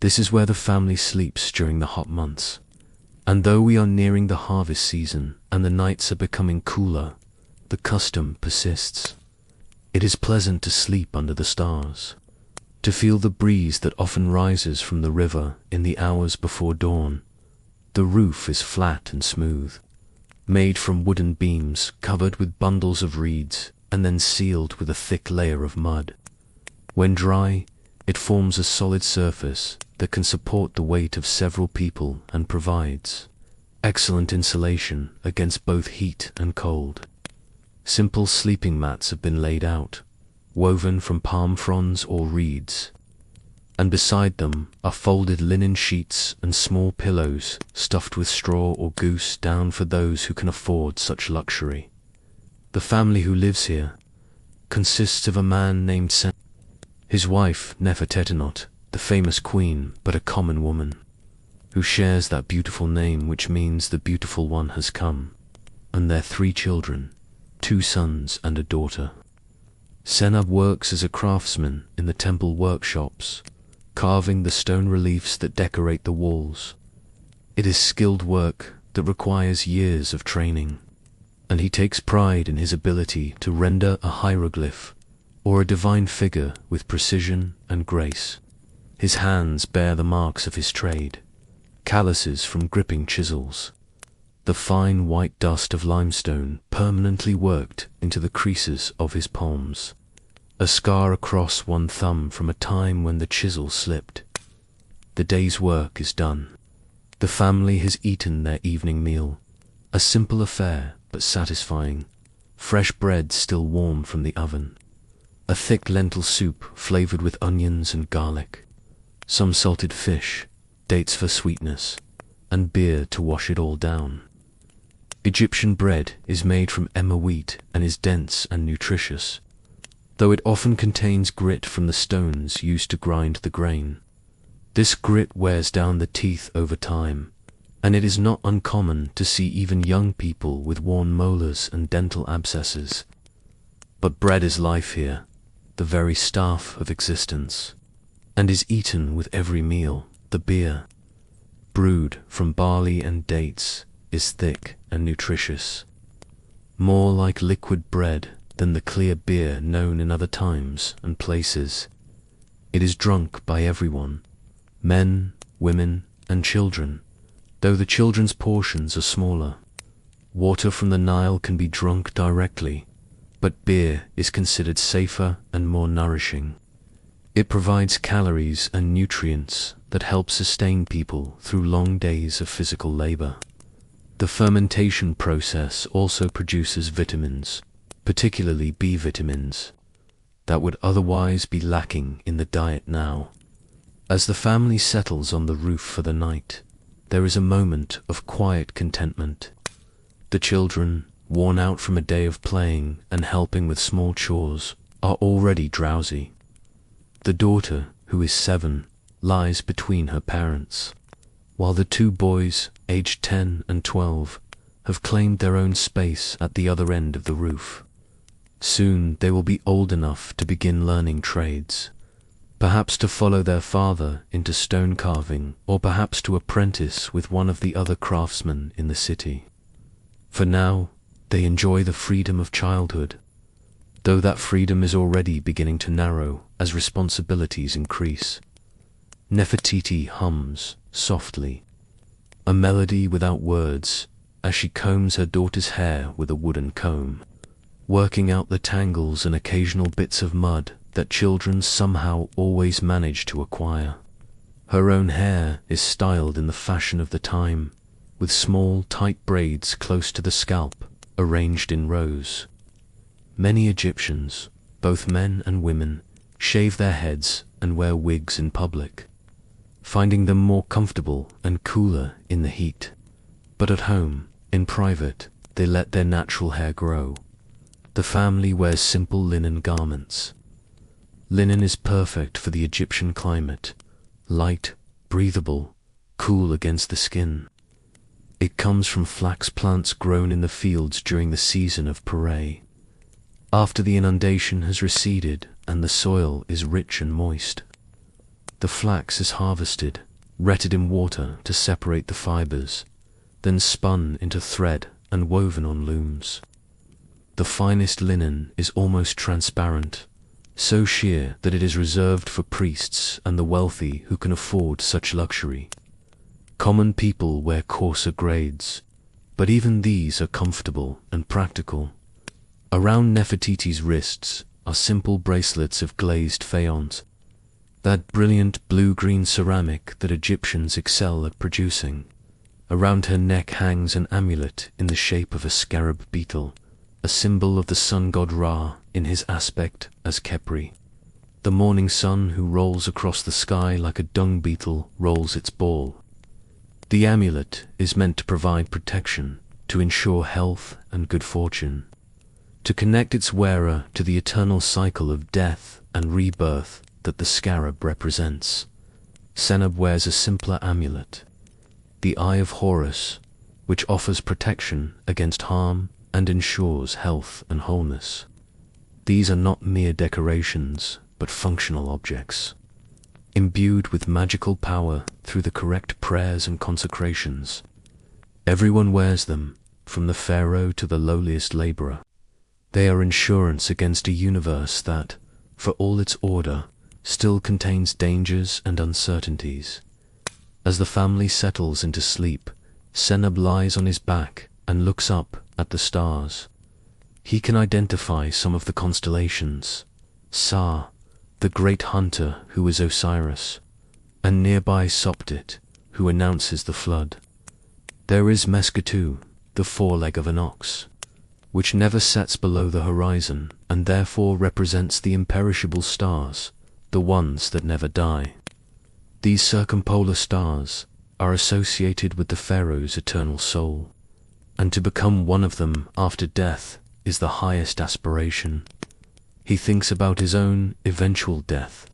This is where the family sleeps during the hot months, and though we are nearing the harvest season and the nights are becoming cooler, the custom persists. It is pleasant to sleep under the stars, to feel the breeze that often rises from the river in the hours before dawn. The roof is flat and smooth, made from wooden beams covered with bundles of reeds and then sealed with a thick layer of mud. When dry, it forms a solid surface that can support the weight of several people and provides excellent insulation against both heat and cold. Simple sleeping mats have been laid out, woven from palm fronds or reeds, and beside them are folded linen sheets and small pillows stuffed with straw or goose down for those who can afford such luxury. The family who lives here consists of a man named Sen, his wife Nefertetinot, the famous queen but a common woman, who shares that beautiful name which means the beautiful one has come, and their 3 children, 2 sons and a daughter. Senab works as a craftsman in the temple workshops, carving the stone reliefs that decorate the walls. It is skilled work that requires years of training, and he takes pride in his ability to render a hieroglyph or a divine figure with precision and grace. His hands bear the marks of his trade, calluses from gripping chisels, the fine white dust of limestone permanently worked into the creases of his palms, a scar across one thumb from a time when the chisel slipped. The day's work is done. The family has eaten their evening meal, a simple affair but satisfying, fresh bread still warm from the oven, a thick lentil soup flavored with onions and garlic, some salted fish, dates for sweetness, and beer to wash it all down. Egyptian bread is made from emmer wheat and is dense and nutritious, though it often contains grit from the stones used to grind the grain. This grit wears down the teeth over time, and it is not uncommon to see even young people with worn molars and dental abscesses. But bread is life here, the very staff of existence, and is eaten with every meal. The beer, brewed from barley and dates, is thick and nutritious, more like liquid bread than the clear beer known in other times and places. It is drunk by everyone, men, women, and children, though the children's portions are smaller. Water from the Nile can be drunk directly, but beer is considered safer and more nourishing. It provides calories and nutrients that help sustain people through long days of physical labor. The fermentation process also produces vitamins, particularly B vitamins, that would otherwise be lacking in the diet now. As the family settles on the roof for the night, there is a moment of quiet contentment. The children, worn out from a day of playing and helping with small chores, are already drowsy. The daughter, who is 7, lies between her parents, while the two boys, aged 10 and 12, have claimed their own space at the other end of the roof. Soon they will be old enough to begin learning trades, perhaps to follow their father into stone carving, or perhaps to apprentice with one of the other craftsmen in the city. For now, they enjoy the freedom of childhood, though that freedom is already beginning to narrow as responsibilities increase. Nefertiti hums softly, a melody without words, as she combs her daughter's hair with a wooden comb, working out the tangles and occasional bits of mud that children somehow always manage to acquire. Her own hair is styled in the fashion of the time, with small, tight braids close to the scalp, arranged in rows. Many Egyptians, both men and women, shave their heads and wear wigs in public, finding them more comfortable and cooler in the heat. But at home, in private, they let their natural hair grow. The family wears simple linen garments. Linen is perfect for the Egyptian climate, light, breathable, cool against the skin. It comes from flax plants grown in the fields during the season of Purée. After the inundation has receded and the soil is rich and moist, the flax is harvested, retted in water to separate the fibers, then spun into thread and woven on looms. The finest linen is almost transparent, so sheer that it is reserved for priests and the wealthy who can afford such luxury. Common people wear coarser grades, but even these are comfortable and practical. Around Nefertiti's wrists are simple bracelets of glazed faience, that brilliant blue-green ceramic that Egyptians excel at producing. Around her neck hangs an amulet in the shape of a scarab beetle, a symbol of the sun god Ra in his aspect as Khepri, the morning sun who rolls across the sky like a dung beetle rolls its ball. The amulet is meant to provide protection, to ensure health and good fortune, to connect its wearer to the eternal cycle of death and rebirth that the scarab represents. Senab wears a simpler amulet, the Eye of Horus, which offers protection against harm and ensures health and wholeness. These are not mere decorations, but functional objects, imbued with magical power through the correct prayers and consecrations. Everyone wears them, from the pharaoh to the lowliest laborer. They are insurance against a universe that, for all its order, still contains dangers and uncertainties. As the family settles into sleep, Senab lies on his back and looks up at the stars. He can identify some of the constellations: Sa, the great hunter who is Osiris, and nearby Sopdet, who announces the flood. There is Mesketu, the foreleg of an ox, which never sets below the horizon and therefore represents the imperishable stars, the ones that never die. These circumpolar stars are associated with the pharaoh's eternal soul, and to become one of them after death is the highest aspiration. He thinks about his own eventual death,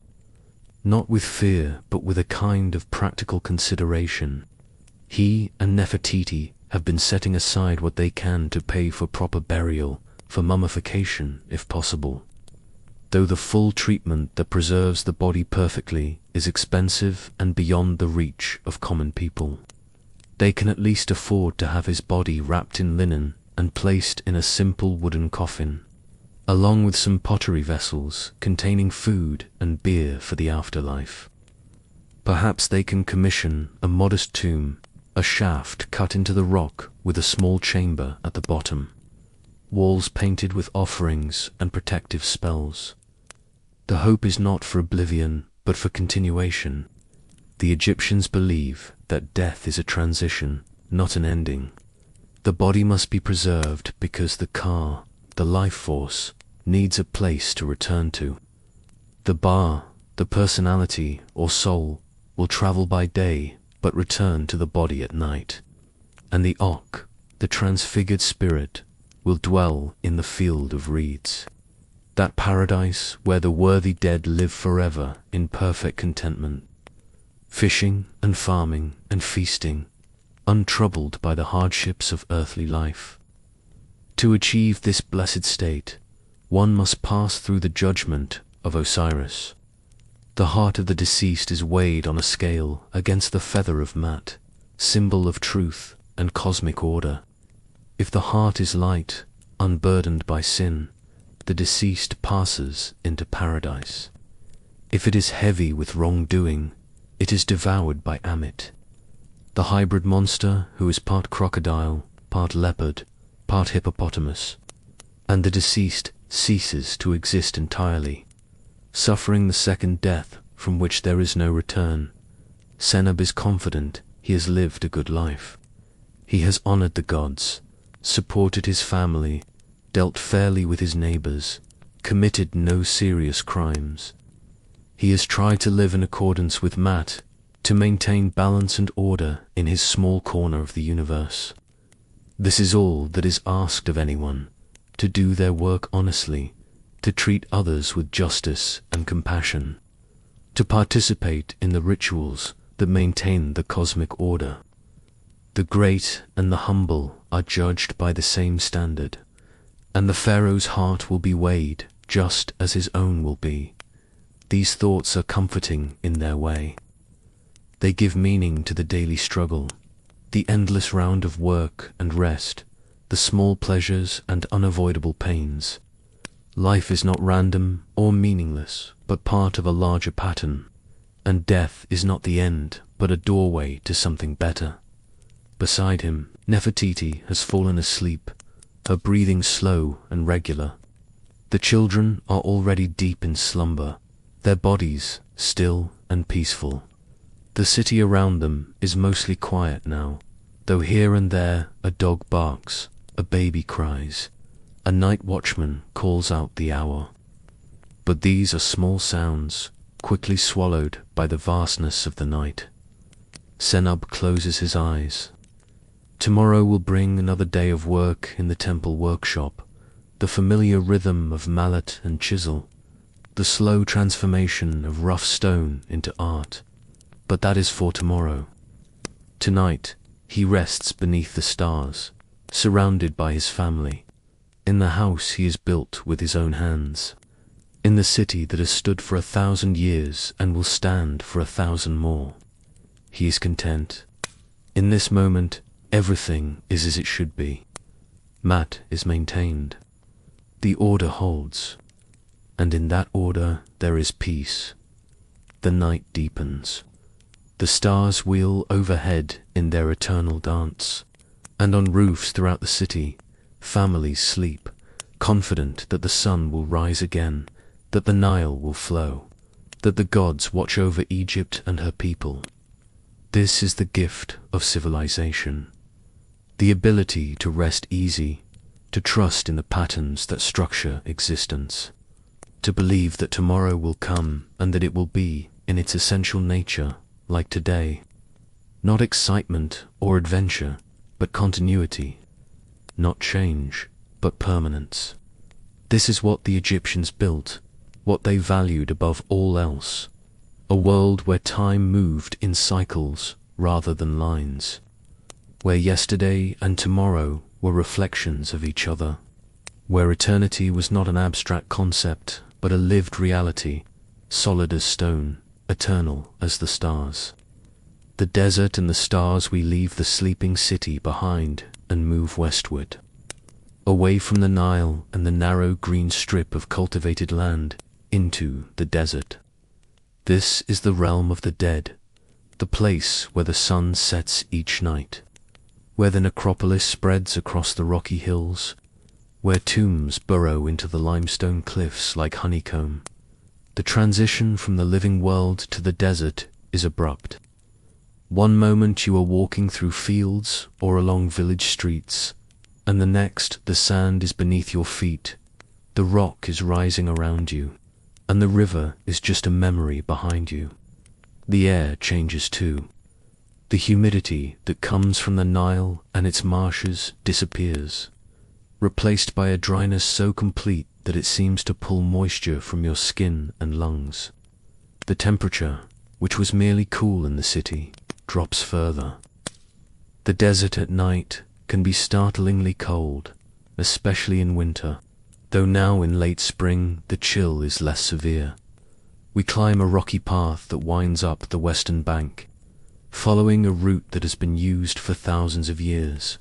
not with fear but with a kind of practical consideration. He and Nefertiti have been setting aside what they can to pay for proper burial, for mummification if possible. Though the full treatment that preserves the body perfectly is expensive and beyond the reach of common people, they can at least afford to have his body wrapped in linen and placed in a simple wooden coffin, along with some pottery vessels containing food and beer for the afterlife. Perhaps they can commission a modest tomb, a shaft cut into the rock with a small chamber at the bottom, walls painted with offerings and protective spells. The hope is not for oblivion, but for continuation. The Egyptians believe that death is a transition, not an ending. The body must be preserved because the Ka, the life force, needs a place to return to. The Ba, the personality or soul, will travel by day but return to the body at night. And the Ok, the transfigured spirit, will dwell in the field of reeds, that paradise where the worthy dead live forever in perfect contentment. fishing and farming and feasting, untroubled by the hardships of earthly life. To achieve this blessed state, one must pass through the judgment of Osiris. The heart of the deceased is weighed on a scale against the feather of Mat, symbol of truth and cosmic order. If the heart is light, unburdened by sin, the deceased passes into paradise. If it is heavy with wrongdoing, it is devoured by Amit, the hybrid monster who is part crocodile, part leopard, part hippopotamus, and the deceased ceases to exist entirely, suffering the second death from which there is no return. Senab is confident he has lived a good life. He has honored the gods, supported his family, dealt fairly with his neighbors, committed no serious crimes. He has tried to live in accordance with Mat, to maintain balance and order in his small corner of the universe. This is all that is asked of anyone, to do their work honestly, to treat others with justice and compassion, to participate in the rituals that maintain the cosmic order. The great and the humble are judged by the same standard, and the pharaoh's heart will be weighed just as his own will be. These thoughts are comforting in their way. They give meaning to the daily struggle, the endless round of work and rest, the small pleasures and unavoidable pains. Life is not random or meaningless, but part of a larger pattern, and death is not the end, but a doorway to something better. Beside him, Nefertiti has fallen asleep, her breathing slow and regular. The children are already deep in slumber, their bodies still and peaceful. The city around them is mostly quiet now, though here and there a dog barks, a baby cries, a night watchman calls out the hour. But these are small sounds, quickly swallowed by the vastness of the night. Senab closes his eyes. Tomorrow will bring another day of work in the temple workshop, the familiar rhythm of mallet and chisel, the slow transformation of rough stone into art. But that is for tomorrow. Tonight, he rests beneath the stars, surrounded by his family, in the house he has built with his own hands, in the city that has stood for 1,000 years and will stand for 1,000 more. He is content. In this moment, everything is as it should be. Mat is maintained. The order holds, and in that order there is peace. The night deepens. The stars wheel overhead in their eternal dance, and on roofs throughout the city, families sleep, confident that the sun will rise again, that the Nile will flow, that the gods watch over Egypt and her people. This is the gift of civilization, the ability to rest easy, to trust in the patterns that structure existence, to believe that tomorrow will come and that it will be, in its essential nature, like today. Not excitement or adventure, but continuity. Not change, but permanence. This is what the Egyptians built, what they valued above all else. A world where time moved in cycles rather than lines, where yesterday and tomorrow were reflections of each other, where eternity was not an abstract concept, but a lived reality, solid as stone, eternal as the stars. The desert and the stars, we leave the sleeping city behind and move westward, away from the Nile and the narrow green strip of cultivated land, into the desert. This is the realm of the dead, the place where the sun sets each night, where the necropolis spreads across the rocky hills, where tombs burrow into the limestone cliffs like honeycomb. The transition from the living world to the desert is abrupt. One moment you are walking through fields or along village streets, and the next the sand is beneath your feet, the rock is rising around you, and the river is just a memory behind you. The air changes too. The humidity that comes from the Nile and its marshes disappears, replaced by a dryness so complete that it seems to pull moisture from your skin and lungs. The temperature, which was merely cool in the city, drops further. The desert at night can be startlingly cold, especially in winter, though now in late spring the chill is less severe. We climb a rocky path that winds up the western bank, following a route that has been used for thousands of years.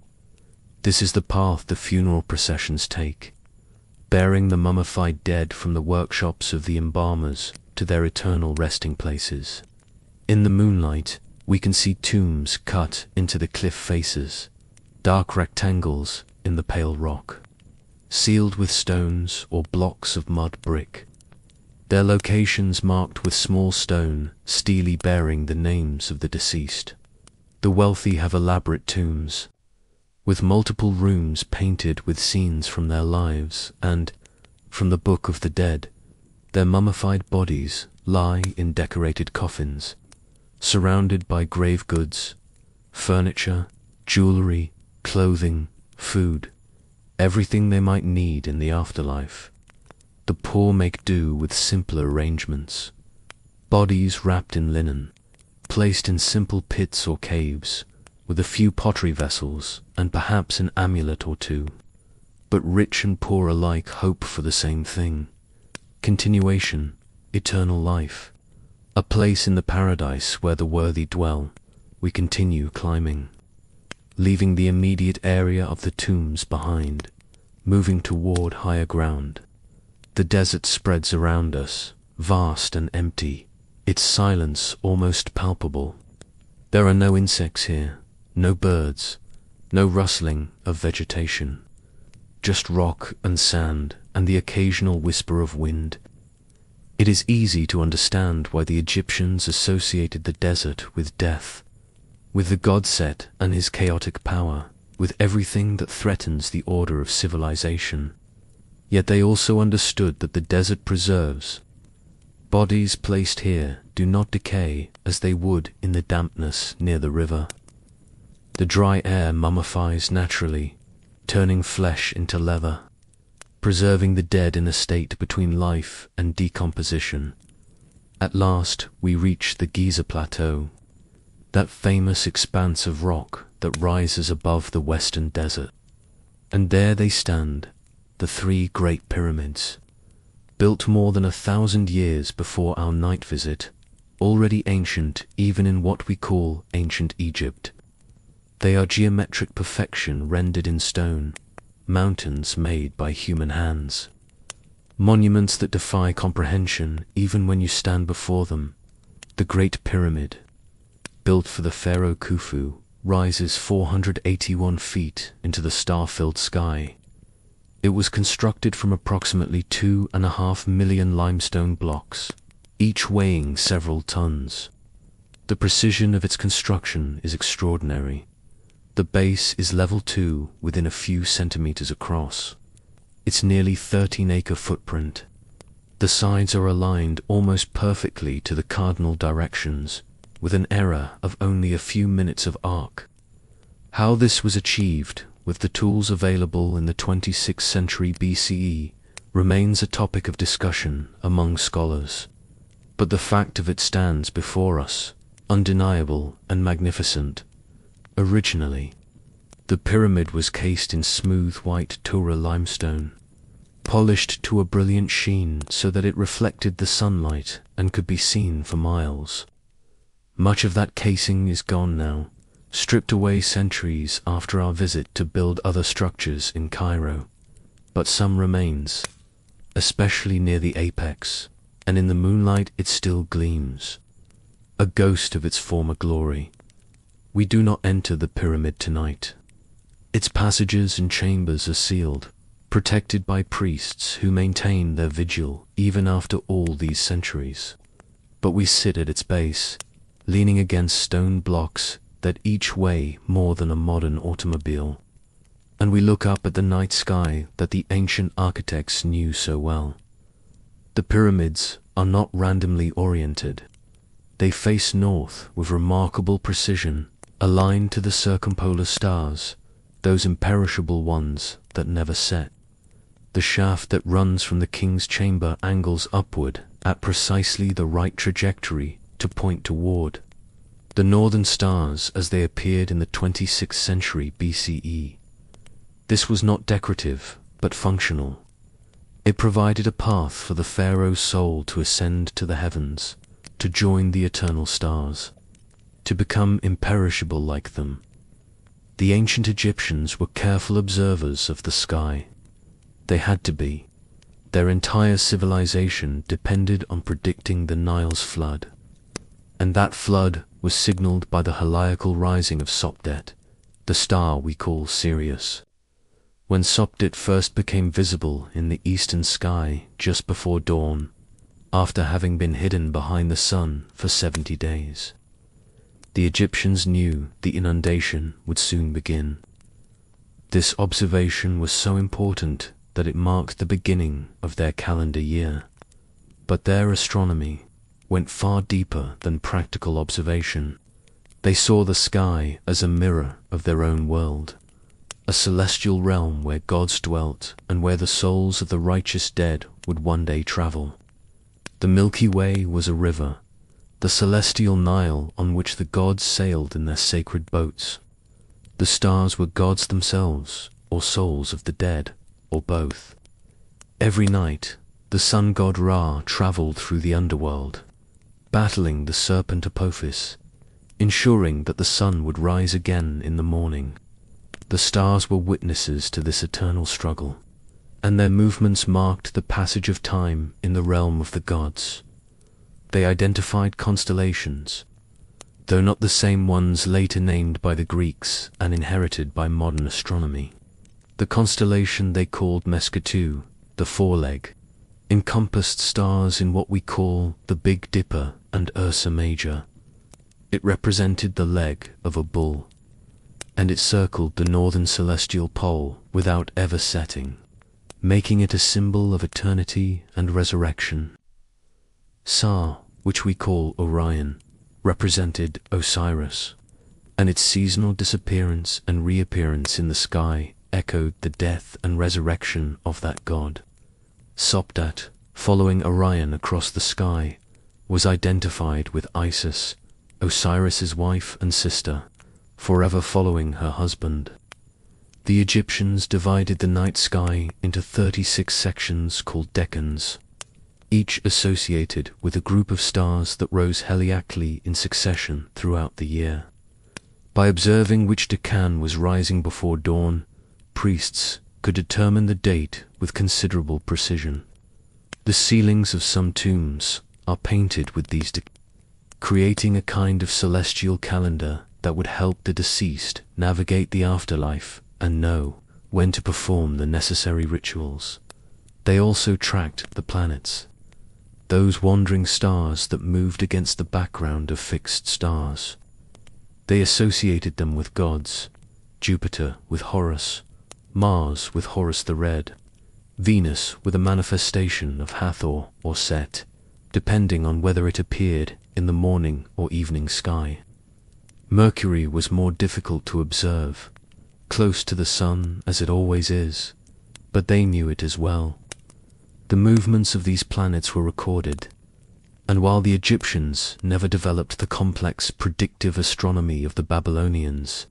This is the path the funeral processions take, bearing the mummified dead from the workshops of the embalmers to their eternal resting places. In the moonlight, we can see tombs cut into the cliff faces, dark rectangles in the pale rock, sealed with stones or blocks of mud brick, their locations marked with small stone steely bearing the names of the deceased. The wealthy have elaborate tombs, with multiple rooms painted with scenes from their lives and, from the Book of the Dead, their mummified bodies lie in decorated coffins, surrounded by grave goods, furniture, jewelry, clothing, food, everything they might need in the afterlife. The poor make do with simpler arrangements. Bodies wrapped in linen, placed in simple pits or caves, with a few pottery vessels and perhaps an amulet or two. But rich and poor alike hope for the same thing: continuation, eternal life, a place in the paradise where the worthy dwell. We continue climbing, leaving the immediate area of the tombs behind, moving toward higher ground. The desert spreads around us, vast and empty, its silence almost palpable. There are no insects here, no birds, no rustling of vegetation, just rock and sand and the occasional whisper of wind. It is easy to understand why the Egyptians associated the desert with death, with the god Set and his chaotic power, with everything that threatens the order of civilization. Yet they also understood that the desert preserves. Bodies placed here do not decay as they would in the dampness near the river. The dry air mummifies naturally, turning flesh into leather, preserving the dead in a state between life and decomposition. At last we reach the Giza Plateau, that famous expanse of rock that rises above the western desert. And there they stand, the three great pyramids, built more than 1,000 years before our night visit, already ancient even in what we call ancient Egypt. They are geometric perfection rendered in stone, mountains made by human hands, monuments that defy comprehension even when you stand before them. The Great Pyramid, built for the pharaoh Khufu, rises 481 feet into the star-filled sky. It was constructed from approximately 2.5 million limestone blocks, each weighing several tons. The precision of its construction is extraordinary. The base is level 2 within a few centimeters across. Its nearly 13-acre footprint. The sides are aligned almost perfectly to the cardinal directions, with an error of only a few minutes of arc. How this was achieved with the tools available in the 26th century BCE remains a topic of discussion among scholars. But the fact of it stands before us, undeniable and magnificent. Originally, the pyramid was cased in smooth white Tura limestone, polished to a brilliant sheen so that it reflected the sunlight and could be seen for miles. Much of that casing is gone now, stripped away centuries after our visit to build other structures in Cairo. But some remains, especially near the apex, and in the moonlight it still gleams, a ghost of its former glory. We do not enter the pyramid tonight. Its passages and chambers are sealed, protected by priests who maintain their vigil even after all these centuries. But we sit at its base, leaning against stone blocks that each weigh more than a modern automobile, and we look up at the night sky that the ancient architects knew so well. The pyramids are not randomly oriented. They face north with remarkable precision, aligned to the circumpolar stars, those imperishable ones that never set. The shaft that runs from the king's chamber angles upward at precisely the right trajectory to to point toward. The northern stars as they appeared in the 26th century BCE. This was not decorative, but functional. It provided a path for the pharaoh's soul to ascend to the heavens, to join the eternal stars, to become imperishable like them. The ancient Egyptians were careful observers of the sky. They had to be. Their entire civilization depended on predicting the Nile's flood. And that flood was signaled by the heliacal rising of Sopdet, the star we call Sirius. When Sopdet first became visible in the eastern sky just before dawn, after having been hidden behind the sun for 70 days. The Egyptians knew the inundation would soon begin. This observation was so important that it marked the beginning of their calendar year. But their astronomy went far deeper than practical observation. They saw the sky as a mirror of their own world, a celestial realm where gods dwelt and where the souls of the righteous dead would one day travel. The Milky Way was a river, the celestial Nile on which the gods sailed in their sacred boats. The stars were gods themselves, or souls of the dead, or both. Every night, the sun god Ra traveled through the underworld, battling the serpent Apophis, ensuring that the sun would rise again in the morning. The stars were witnesses to this eternal struggle, and their movements marked the passage of time in the realm of the gods. They identified constellations, though not the same ones later named by the Greeks and inherited by modern astronomy. The constellation they called Mesketu, the foreleg, encompassed stars in what we call the Big Dipper and Ursa Major. It represented the leg of a bull, and it circled the northern celestial pole without ever setting, making it a symbol of eternity and resurrection. Sa, which we call Orion, represented Osiris, and its seasonal disappearance and reappearance in the sky echoed the death and resurrection of that god. Sopdet, following Orion across the sky, was identified with Isis, Osiris's wife and sister, forever following her husband. The Egyptians divided the night sky into 36 sections called decans, each associated with a group of stars that rose heliacally in succession throughout the year. By observing which decan was rising before dawn, priests could determine the date with considerable precision. The ceilings of some tombs are painted with these creating a kind of celestial calendar that would help the deceased navigate the afterlife and know when to perform the necessary rituals. They also tracked the planets, those wandering stars that moved against the background of fixed stars. They associated them with gods, Jupiter with Horus, Mars with Horus the Red, Venus with a manifestation of Hathor or Set, depending on whether it appeared in the morning or evening sky. Mercury was more difficult to observe, close to the sun as it always is, but they knew it as well. The movements of these planets were recorded, and while the Egyptians never developed the complex predictive astronomy of the Babylonians,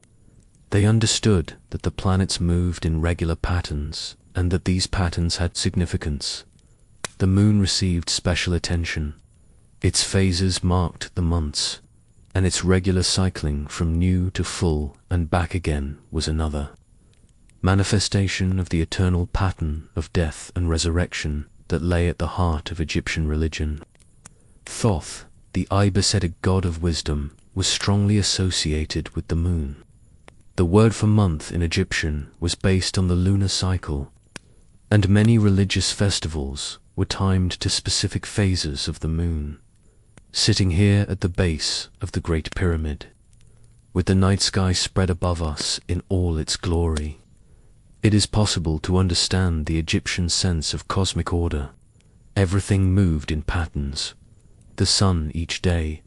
they understood that the planets moved in regular patterns and that these patterns had significance. The moon received special attention. Its phases marked the months, and its regular cycling from new to full and back again was another manifestation of the eternal pattern of death and resurrection that lay at the heart of Egyptian religion. Thoth, the Ibis-headed god of wisdom, was strongly associated with the moon. The word for month in Egyptian was based on the lunar cycle, and many religious festivals were timed to specific phases of the moon. Sitting here at the base of the Great Pyramid, with the night sky spread above us in all its glory, it is possible to understand the Egyptian sense of cosmic order. Everything moved in patterns. The sun each day,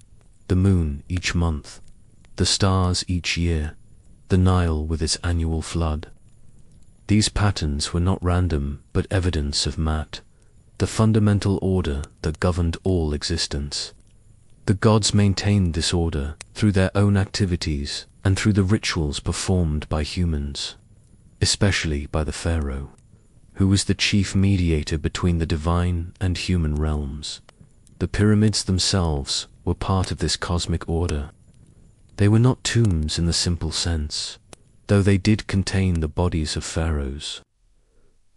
the moon each month, the stars each year, the Nile with its annual flood. These patterns were not random but evidence of Mat, the fundamental order that governed all existence. The gods maintained this order through their own activities and through the rituals performed by humans, especially by the pharaoh, who was the chief mediator between the divine and human realms. The pyramids themselves were part of this cosmic order. They were not tombs in the simple sense, though they did contain the bodies of pharaohs.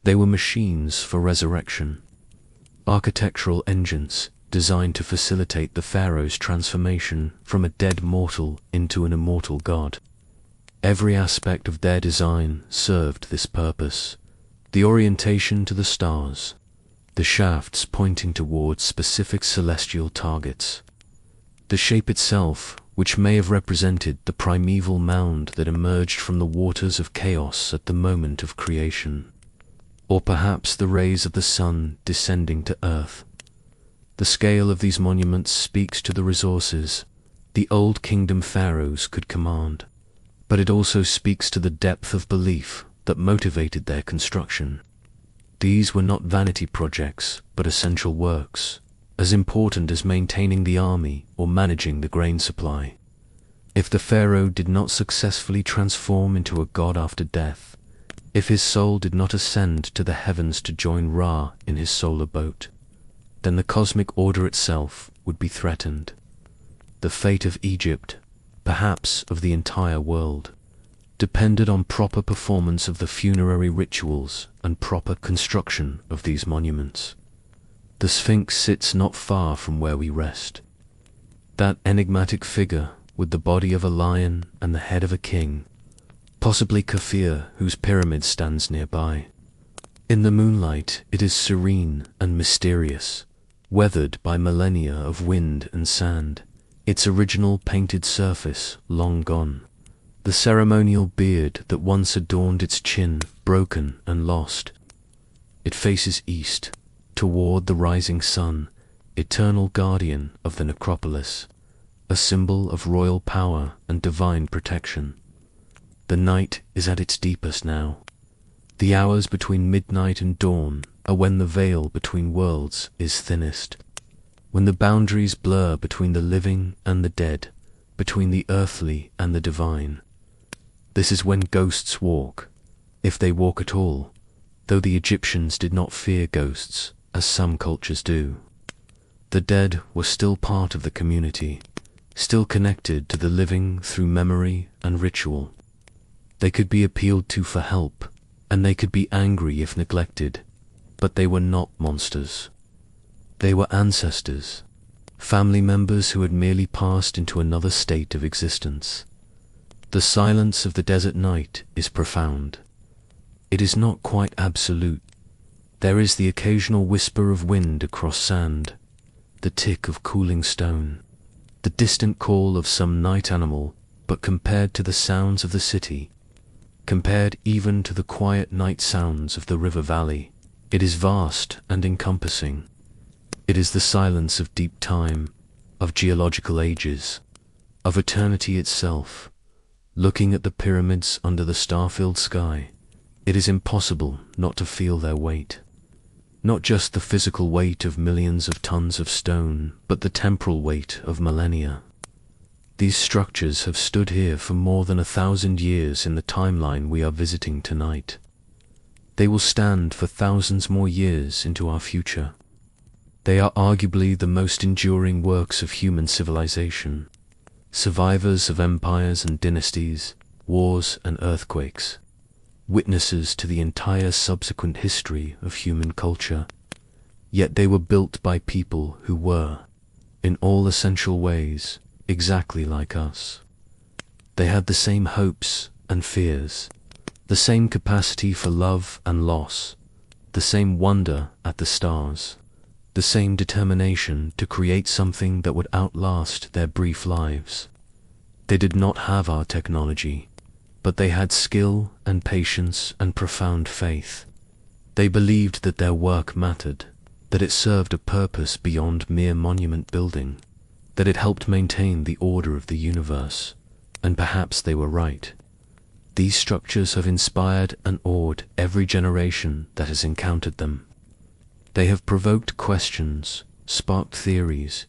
They were machines for resurrection, architectural engines designed to facilitate the pharaoh's transformation from a dead mortal into an immortal god. Every aspect of their design served this purpose. The orientation to the stars, the shafts pointing towards specific celestial targets, the shape itself, which may have represented the primeval mound that emerged from the waters of chaos at the moment of creation, or perhaps the rays of the sun descending to earth. The scale of these monuments speaks to the resources the Old Kingdom pharaohs could command, but it also speaks to the depth of belief that motivated their construction. These were not vanity projects, but essential works, as important as maintaining the army or managing the grain supply. If the pharaoh did not successfully transform into a god after death, if his soul did not ascend to the heavens to join Ra in his solar boat, then the cosmic order itself would be threatened. The fate of Egypt, perhaps of the entire world, depended on proper performance of the funerary rituals and proper construction of these monuments. The Sphinx sits not far from where we rest. That enigmatic figure with the body of a lion and the head of a king, possibly Kafir, whose pyramid stands nearby. In the moonlight it is serene and mysterious, weathered by millennia of wind and sand, its original painted surface long gone. The ceremonial beard that once adorned its chin broken and lost. It faces east, toward the rising sun, eternal guardian of the necropolis, a symbol of royal power and divine protection. The night is at its deepest now. The hours between midnight and dawn are when the veil between worlds is thinnest, when the boundaries blur between the living and the dead, between the earthly and the divine. This is when ghosts walk, if they walk at all, though the Egyptians did not fear ghosts, as some cultures do. The dead were still part of the community, still connected to the living through memory and ritual. They could be appealed to for help, and they could be angry if neglected, but they were not monsters. They were ancestors, family members who had merely passed into another state of existence. The silence of the desert night is profound. It is not quite absolute. There is the occasional whisper of wind across sand, the tick of cooling stone, the distant call of some night animal, but compared to the sounds of the city, compared even to the quiet night sounds of the river valley, it is vast and encompassing. It is the silence of deep time, of geological ages, of eternity itself. Looking at the pyramids under the star-filled sky, it is impossible not to feel their weight. Not just the physical weight of millions of tons of stone, but the temporal weight of millennia. These structures have stood here for more than 1,000 years in the timeline we are visiting tonight. They will stand for thousands more years into our future. They are arguably the most enduring works of human civilization, survivors of empires and dynasties, wars and earthquakes, witnesses to the entire subsequent history of human culture. Yet they were built by people who were, in all essential ways, exactly like us. They had the same hopes and fears, the same capacity for love and loss, the same wonder at the stars, the same determination to create something that would outlast their brief lives. They did not have our technology, but they had skill and patience and profound faith. They believed that their work mattered, that it served a purpose beyond mere monument building, that it helped maintain the order of the universe, and perhaps they were right. These structures have inspired and awed every generation that has encountered them. They have provoked questions, sparked theories,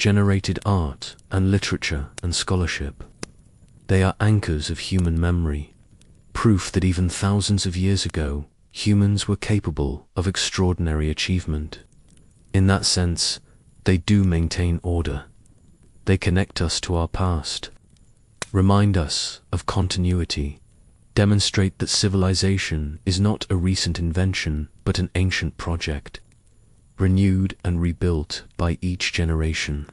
generated art and literature and scholarship. They are anchors of human memory, proof that even thousands of years ago, humans were capable of extraordinary achievement. In that sense, they do maintain order. They connect us to our past, remind us of continuity, demonstrate that civilization is not a recent invention but an ancient project, renewed and rebuilt by each generation,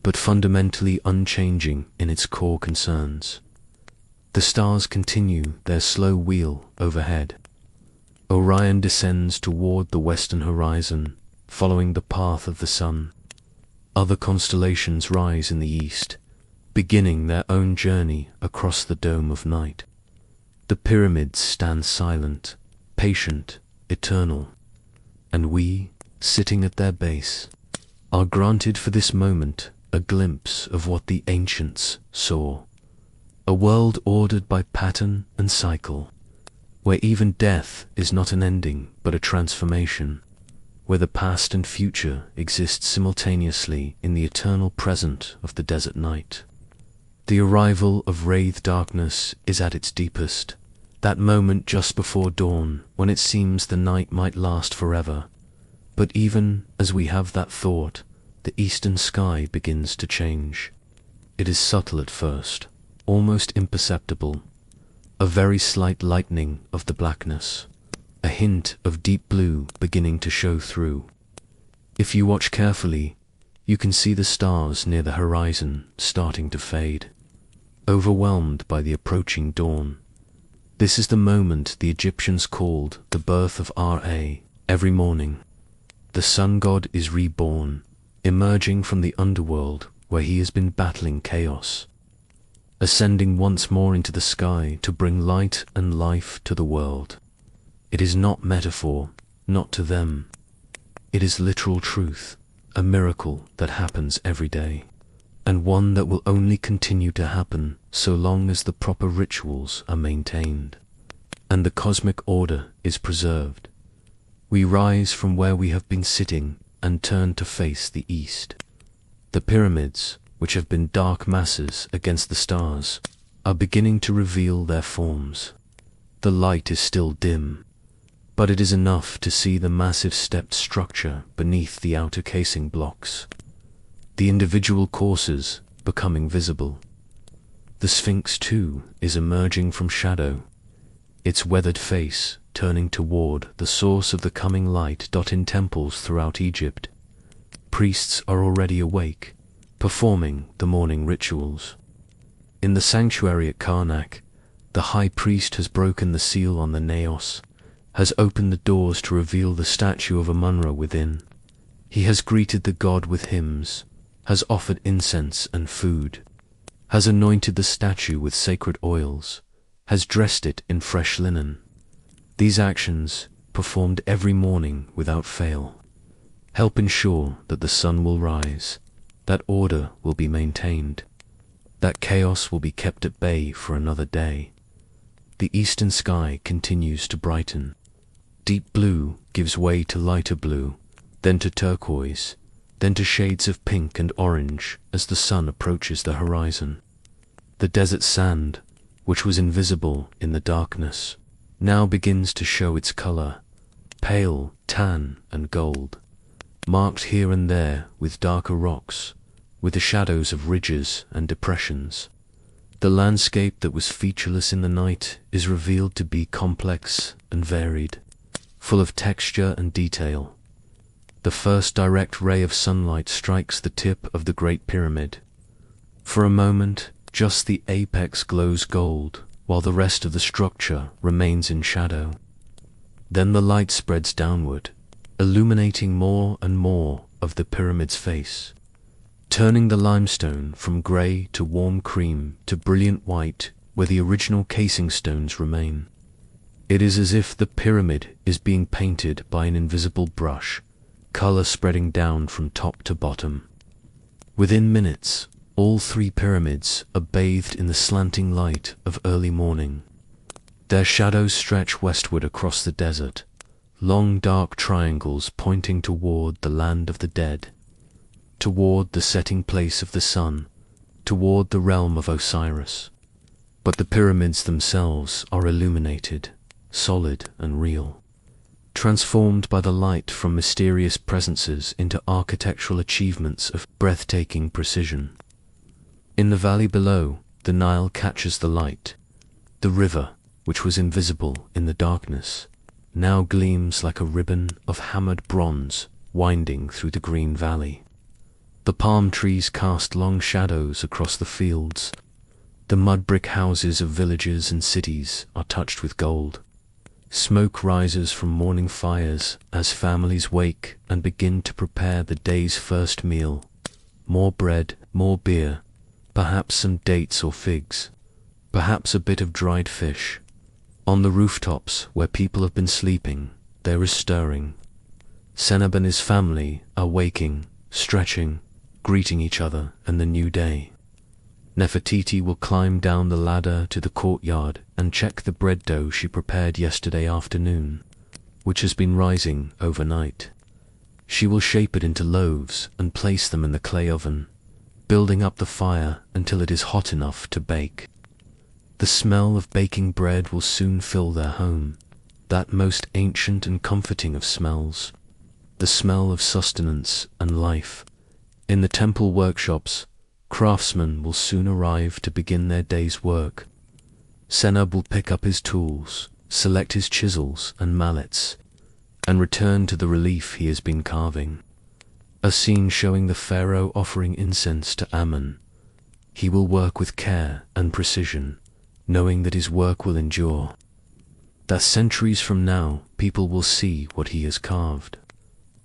but fundamentally unchanging in its core concerns. The stars continue their slow wheel overhead. Orion descends toward the western horizon, following the path of the sun. Other constellations rise in the east, beginning their own journey across the dome of night. The pyramids stand silent, patient, eternal, and we, sitting at their base, are granted for this moment a glimpse of what the ancients saw. A world ordered by pattern and cycle, where even death is not an ending but a transformation, where the past and future exist simultaneously in the eternal present of the desert night. The arrival of wraith darkness is at its deepest, that moment just before dawn when it seems the night might last forever. But even as we have that thought, the eastern sky begins to change. It is subtle at first, almost imperceptible, a very slight lightening of the blackness, a hint of deep blue beginning to show through. If you watch carefully, you can see the stars near the horizon starting to fade, overwhelmed by the approaching dawn. This is the moment the Egyptians called the birth of Ra. Every morning, the sun god is reborn, emerging from the underworld where he has been battling chaos, ascending once more into the sky to bring light and life to the world. It is not metaphor, not to them. It is literal truth, a miracle that happens every day, and one that will only continue to happen so long as the proper rituals are maintained, and the cosmic order is preserved. We rise from where we have been sitting and turn to face the east. The pyramids, which have been dark masses against the stars, are beginning to reveal their forms. The light is still dim, but it is enough to see the massive stepped structure beneath the outer casing blocks, the individual courses becoming visible. The Sphinx, too, is emerging from shadow, its weathered face turning toward the source of the coming light. In temples throughout Egypt, priests are already awake, performing the morning rituals. In the sanctuary at Karnak, the high priest has broken the seal on the naos, has opened the doors to reveal the statue of Amun-Ra within. He has greeted the god with hymns, has offered incense and food, has anointed the statue with sacred oils, has dressed it in fresh linen. These actions, performed every morning without fail, help ensure that the sun will rise, that order will be maintained, that chaos will be kept at bay for another day. The eastern sky continues to brighten. Deep blue gives way to lighter blue, then to turquoise, then to shades of pink and orange as the sun approaches the horizon. The desert sand, which was invisible in the darkness, now begins to show its color, pale, tan, and gold, marked here and there with darker rocks, with the shadows of ridges and depressions. The landscape that was featureless in the night is revealed to be complex and varied, full of texture and detail. The first direct ray of sunlight strikes the tip of the Great Pyramid. For a moment, just the apex glows gold, while the rest of the structure remains in shadow. Then the light spreads downward, illuminating more and more of the pyramid's face, turning the limestone from grey to warm cream to brilliant white where the original casing stones remain. It is as if the pyramid is being painted by an invisible brush, colour spreading down from top to bottom. Within minutes, all three pyramids are bathed in the slanting light of early morning. Their shadows stretch westward across the desert, long dark triangles pointing toward the land of the dead. toward the setting place of the sun, toward the realm of Osiris. But the pyramids themselves are illuminated, solid and real, transformed by the light from mysterious presences into architectural achievements of breathtaking precision. In the valley below, the Nile catches the light. The river, which was invisible in the darkness, now gleams like a ribbon of hammered bronze winding through the green valley. The palm trees cast long shadows across the fields. The mud brick houses of villages and cities are touched with gold. Smoke rises from morning fires as families wake and begin to prepare the day's first meal. More bread, more beer, perhaps some dates or figs, perhaps a bit of dried fish. On the rooftops where people have been sleeping, there is stirring. Senab and his family are waking, stretching, greeting each other and the new day. Nefertiti will climb down the ladder to the courtyard and check the bread dough she prepared yesterday afternoon, which has been rising overnight. She will shape it into loaves and place them in the clay oven, building up the fire until it is hot enough to bake. The smell of baking bread will soon fill their home, that most ancient and comforting of smells, the smell of sustenance and life. In the temple workshops, craftsmen will soon arrive to begin their day's work. Senab will pick up his tools, select his chisels and mallets, and return to the relief he has been carving. A scene showing the pharaoh offering incense to Ammon. He will work with care and precision, knowing that his work will endure, that centuries from now people will see what he has carved,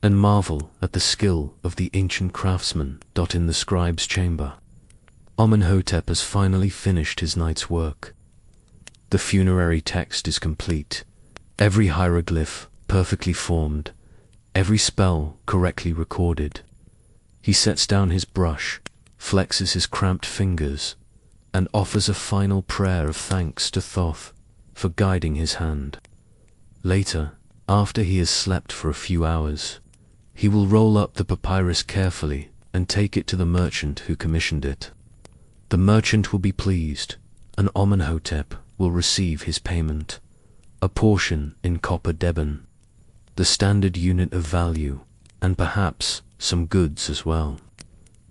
and marvel at the skill of the ancient craftsman. In the scribe's chamber, Amenhotep has finally finished his night's work. The funerary text is complete, every hieroglyph perfectly formed, every spell correctly recorded. He sets down his brush, flexes his cramped fingers, and offers a final prayer of thanks to Thoth for guiding his hand. Later, after he has slept for a few hours, he will roll up the papyrus carefully and take it to the merchant who commissioned it. The merchant will be pleased, and Amenhotep will receive his payment, a portion in copper deben, the standard unit of value, and perhaps some goods as well.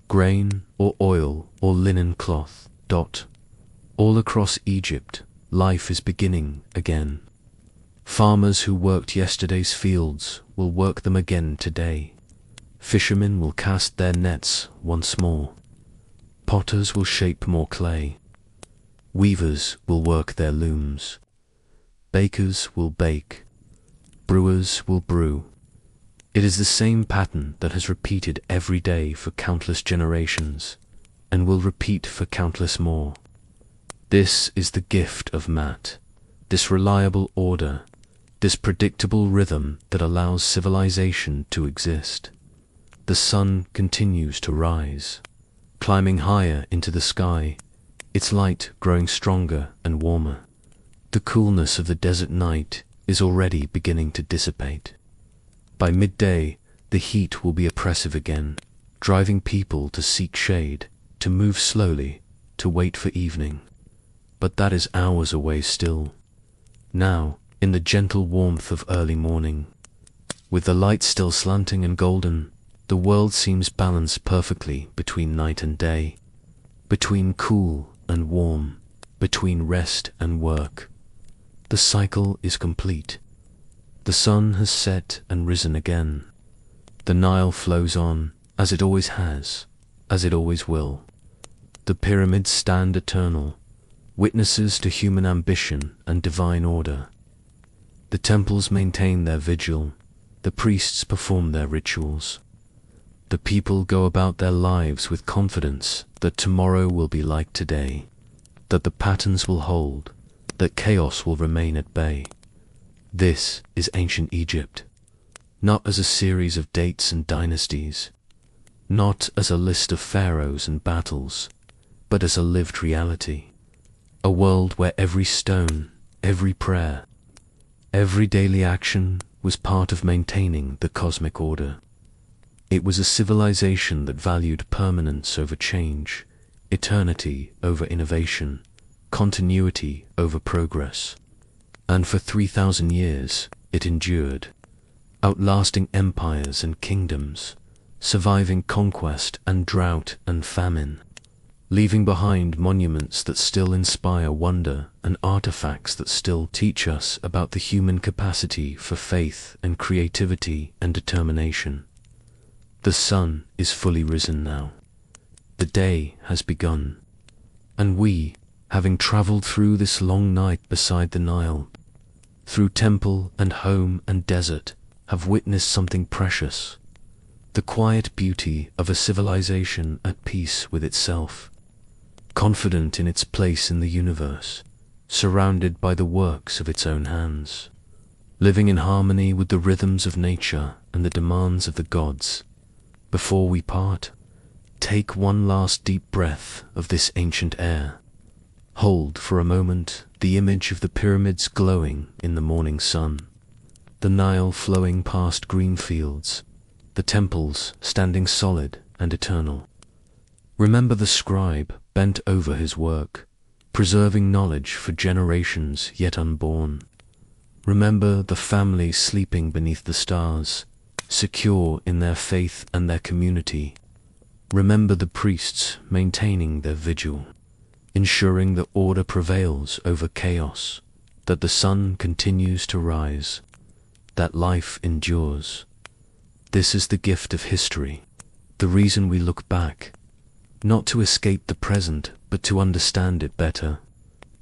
Grain or oil or linen cloth. All across Egypt, life is beginning again. Farmers who worked yesterday's fields will work them again today. Fishermen will cast their nets once more. Potters will shape more clay. Weavers will work their looms. Bakers will bake. Brewers will brew. It is the same pattern that has repeated every day for countless generations, and will repeat for countless more. This is the gift of Mat, this reliable order, this predictable rhythm that allows civilization to exist. The sun continues to rise, climbing higher into the sky, its light growing stronger and warmer. The coolness of the desert night is already beginning to dissipate. By midday, the heat will be oppressive again, driving people to seek shade, to move slowly, to wait for evening. But that is hours away still. Now, in the gentle warmth of early morning, with the light still slanting and golden, the world seems balanced perfectly between night and day, between cool and warm, between rest and work. The cycle is complete. The sun has set and risen again. The Nile flows on, as it always has, as it always will. The pyramids stand eternal, witnesses to human ambition and divine order. The temples maintain their vigil, the priests perform their rituals. The people go about their lives with confidence that tomorrow will be like today, that the patterns will hold, that chaos will remain at bay. This is ancient Egypt, not as a series of dates and dynasties, not as a list of pharaohs and battles, but as a lived reality, a world where every stone, every prayer, every daily action was part of maintaining the cosmic order. It was a civilization that valued permanence over change, eternity over innovation, continuity over progress. And for 3,000 years, it endured, outlasting empires and kingdoms, surviving conquest and drought and famine, leaving behind monuments that still inspire wonder and artifacts that still teach us about the human capacity for faith and creativity and determination. The sun is fully risen now. The day has begun. And we, having traveled through this long night beside the Nile, through temple and home and desert, have witnessed something precious, the quiet beauty of a civilization at peace with itself, confident in its place in the universe, surrounded by the works of its own hands, living in harmony with the rhythms of nature and the demands of the gods. Before we part, take one last deep breath of this ancient air. Hold for a moment the image of the pyramids glowing in the morning sun, the Nile flowing past green fields, the temples standing solid and eternal. Remember the scribe bent over his work, preserving knowledge for generations yet unborn. Remember the family sleeping beneath the stars, secure in their faith and their community. Remember the priests maintaining their vigil, ensuring that order prevails over chaos, that the sun continues to rise, that life endures. This is the gift of history, the reason we look back, not to escape the present, but to understand it better,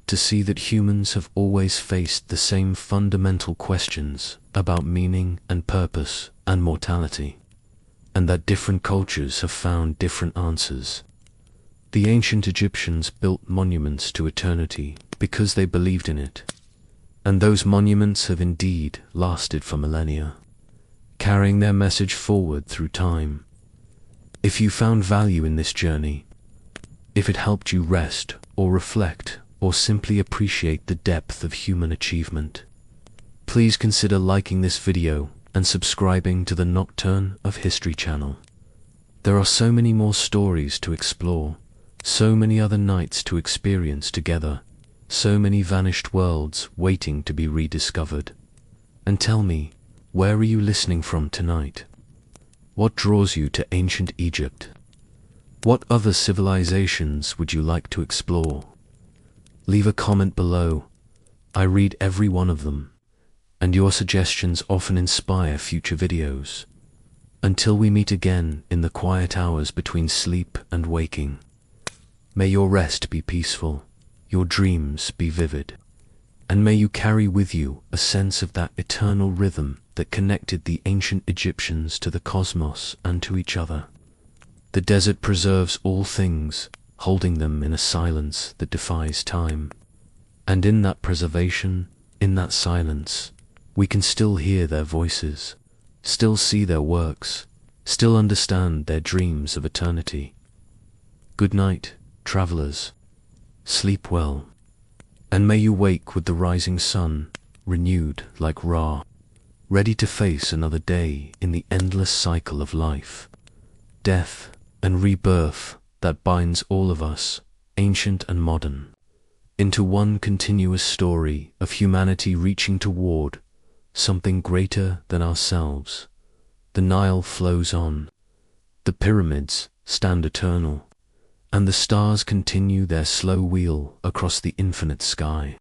to see that humans have always faced the same fundamental questions about meaning and purpose and mortality, and that different cultures have found different answers. The ancient Egyptians built monuments to eternity because they believed in it, and those monuments have indeed lasted for millennia, carrying their message forward through time. If you found value in this journey, if it helped you rest or reflect or simply appreciate the depth of human achievement, please consider liking this video and subscribing to the Nocturne of History channel. There are so many more stories to explore, so many other nights to experience together, so many vanished worlds waiting to be rediscovered. And tell me, where are you listening from tonight? What draws you to ancient Egypt? What other civilizations would you like to explore? Leave a comment below. I read every one of them, and your suggestions often inspire future videos. Until we meet again in the quiet hours between sleep and waking, may your rest be peaceful, your dreams be vivid, and may you carry with you a sense of that eternal rhythm that connected the ancient Egyptians to the cosmos and to each other. The desert preserves all things, holding them in a silence that defies time. And in that preservation, in that silence, we can still hear their voices, still see their works, still understand their dreams of eternity. Good night, travelers. Sleep well, and may you wake with the rising sun, renewed like Ra, ready to face another day in the endless cycle of life, death, and rebirth that binds all of us, ancient and modern, into one continuous story of humanity reaching toward something greater than ourselves. The Nile flows on, the pyramids stand eternal, and the stars continue their slow wheel across the infinite sky.